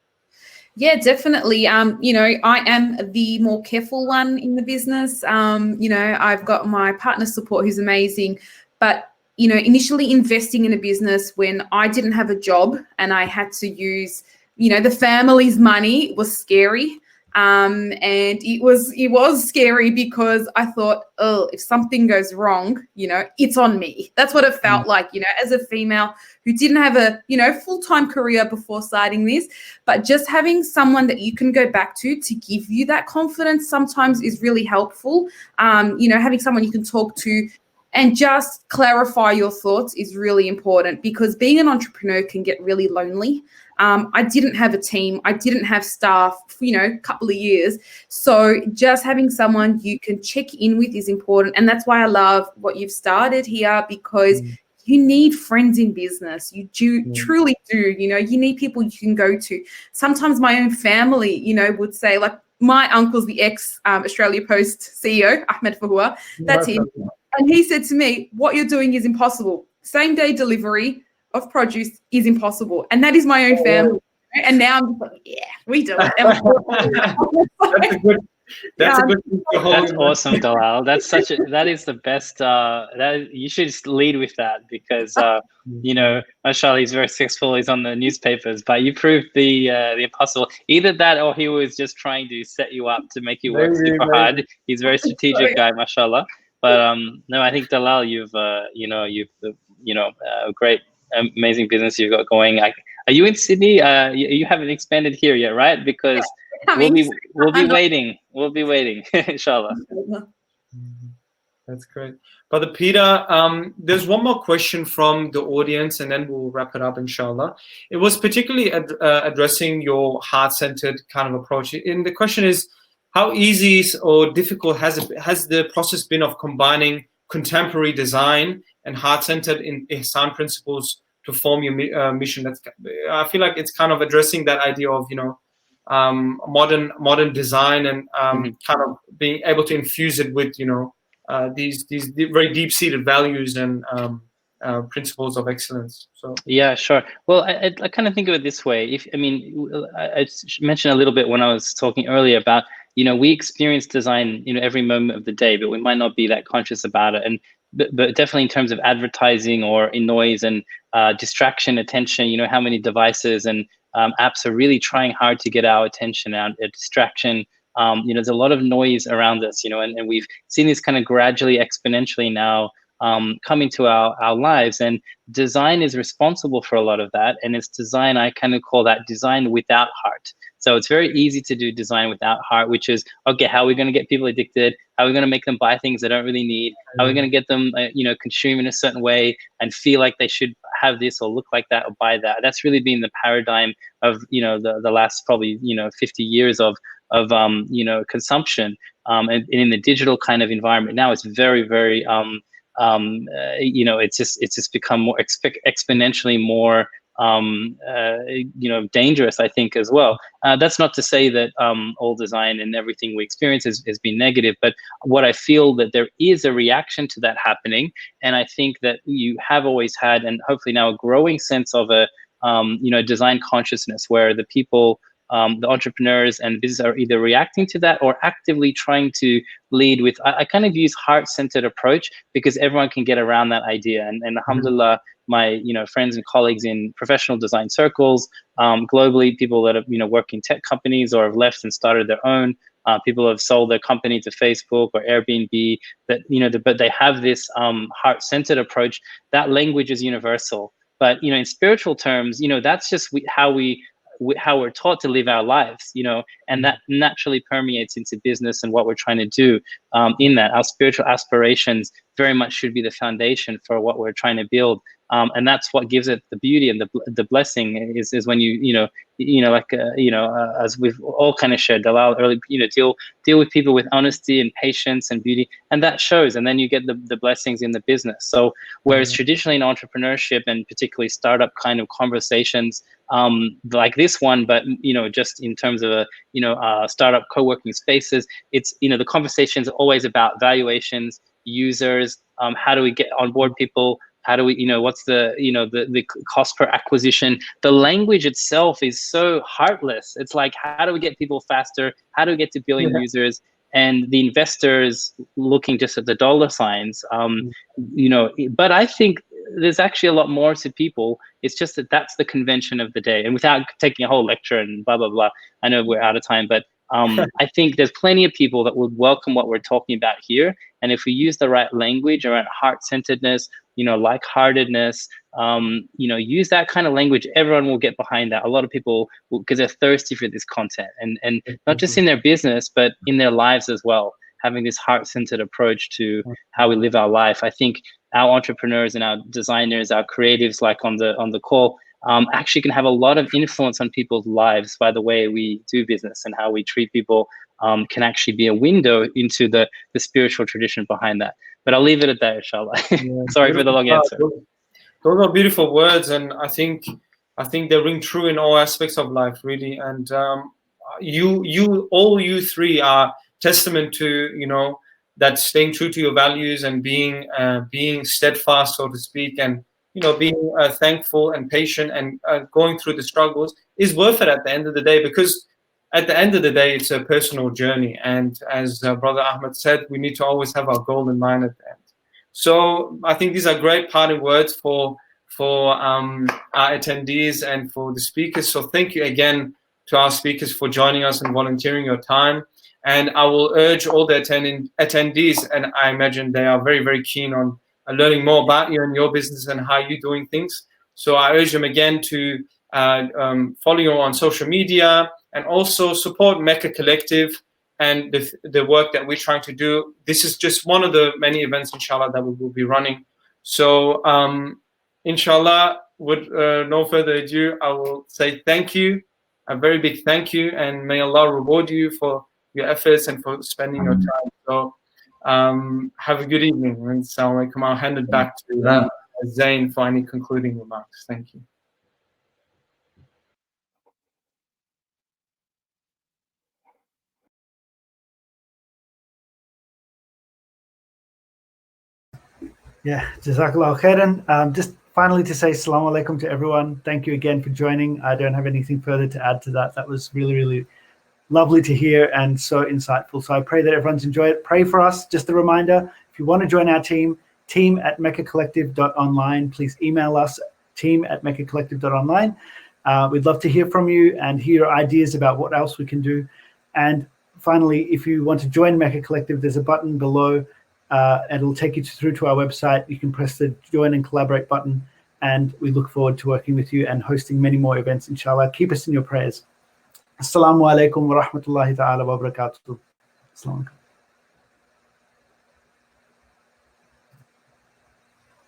Yeah, definitely. I am the more careful one in the business. I've got my partner support who's amazing, but initially investing in a business when I didn't have a job and I had to use, the family's money was scary. And it was scary because I thought, if something goes wrong, it's on me. That's what it felt like, as a female who didn't have a, full-time career before starting this, but just having someone that you can go back to give you that confidence sometimes is really helpful. Having someone you can talk to And just clarify your thoughts is really important, because being an entrepreneur can get really lonely. I didn't have a team. I didn't have staff for, a couple of years. So just having someone you can check in with is important. And that's why I love what you've started here, because you need friends in business. You truly do. You need people you can go to. Sometimes my own family, would say, like, my uncle's the ex-Australia Post CEO, Ahmed Fahua. That's him. And he said to me, what you're doing is impossible. Same day delivery of produce is impossible. And that is my own family. And now I'm just like, yeah, we do it. That's a good thing to hold. That's awesome, Dalal. That is the best. You should just lead with that, because mashallah, he's very successful. He's on the newspapers, but you proved the impossible. Either that, or he was just trying to set you up to make you work super hard. He's a very strategic guy, mashallah. But no, I think Dalal, you've great, amazing business you've got going. Are you in Sydney? You haven't expanded here yet, right? Because we'll be waiting. We'll be waiting, inshallah. That's great. Brother Peter, there's one more question from the audience, and then we'll wrap it up, inshallah. It was particularly addressing your heart-centered kind of approach. And the question is, how easy or difficult has the process been of combining contemporary design and heart-centered in Ihsan principles to form your mission? I feel like it's kind of addressing that idea of modern design and kind of being able to infuse it with these very deep-seated values and principles of excellence. So yeah, sure. Well, I kind of think of it this way. I mentioned a little bit when I was talking earlier about we experience design every moment of the day, but we might not be that conscious about it. But definitely in terms of advertising or in noise and distraction, attention, how many devices and apps are really trying hard to get our attention out, a distraction. There's a lot of noise around us, and we've seen this kind of gradually, exponentially now come into our lives, and design is responsible for a lot of that. And it's design, I kind of call that design without heart. So it's very easy to do design without heart, which is, okay, how are we going to get people addicted? How are we going to make them buy things they don't really need? How are we going to get them, consume in a certain way and feel like they should have this or look like that or buy that? That's really been the paradigm of, the last probably, 50 years of consumption. And in the digital kind of environment now, it's very, very, it's just become more exponentially more dangerous, I think, as well. That's not to say that all design and everything we experience has been negative, but what I feel that there is a reaction to that happening, and I think that you have always had, and hopefully now, a growing sense of a design consciousness, where the people, the entrepreneurs and business are either reacting to that or actively trying to lead with. I kind of use heart-centered approach, because everyone can get around that idea, and alhamdulillah, my friends and colleagues in professional design circles globally, people that have work in tech companies or have left and started their own, people have sold their company to Facebook or Airbnb, that but they have this heart-centered approach. That language is universal, but in spiritual terms, that's just how we're taught to live our lives, and that naturally permeates into business and what we're trying to do. In that, our spiritual aspirations very much should be the foundation for what we're trying to build. And that's what gives it the beauty and the blessing is when as we've all kind of shared, Dalal early, deal with people with honesty and patience and beauty, and that shows. And then you get the blessings in the business. So whereas traditionally in entrepreneurship and particularly startup kind of conversations, like this one, but just in terms of startup co-working spaces, it's the conversations are always about valuations, users, how do we get on board people. How do we, what's the cost per acquisition? The language itself is so heartless. It's like, how do we get people faster? How do we get to billion users? And the investors looking just at the dollar signs, but I think there's actually a lot more to people. It's just that's the convention of the day. And without taking a whole lecture and blah, blah, blah, I know we're out of time, but I think there's plenty of people that would welcome what we're talking about here. And if we use the right language around heart-centeredness, like-heartedness, use that kind of language, everyone will get behind that. A lot of people, because they're thirsty for this content, and not just in their business, but in their lives as well. having this heart-centered approach to how we live our life. I think our entrepreneurs and our designers, our creatives, like on the call, actually can have a lot of influence on people's lives by the way we do business, and how we treat people can actually be a window into the spiritual tradition behind that. But I'll leave it at that, inshallah. Yeah, Sorry for the long answer. Those are beautiful words, and I think they ring true in all aspects of life, really. And you three are testament to, you know, that staying true to your values and being steadfast, so to speak, and, you know, being thankful and patient and going through the struggles is worth it at the end of the day, because at the end of the day, it's a personal journey. And as Brother Ahmed said, we need to always have our goal in mind at the end. So I think these are great parting words for our attendees and for the speakers. So thank you again to our speakers for joining us and volunteering your time. And I will urge all the attendees, and I imagine they are very, very keen on learning more about you and your business and how you're doing things. So I urge them again to follow you on social media and also support MECA Collective and the work that we're trying to do. This is just one of the many events, inshallah, that we will be running. So inshallah, with no further ado, I will say thank you, a very big thank you, and may Allah reward you for your efforts and for spending your time. So have a good evening. And Assalamu alaikum. I'll hand it back to Zain for any concluding remarks. Thank you. Yeah, Jazakallah khairan. Just finally to say Assalamu alaikum to everyone. Thank you again for joining. I don't have anything further to add to that. That was really, really lovely to hear and so insightful. So I pray that everyone's enjoyed it. Pray for us. Just a reminder, if you want to join our team at mecacollective.online. Please email us, team@mecacollective.online. We'd love to hear from you and hear your ideas about what else we can do. And finally, if you want to join MECA Collective, there's a button below. And it'll take you through to our website. You can press the join and collaborate button, and we look forward to working with you and hosting many more events, inshallah. Keep us in your prayers. Assalamu alaikum wa rahmatullahi ta'ala wa barakatuh. Assalamu alaikum.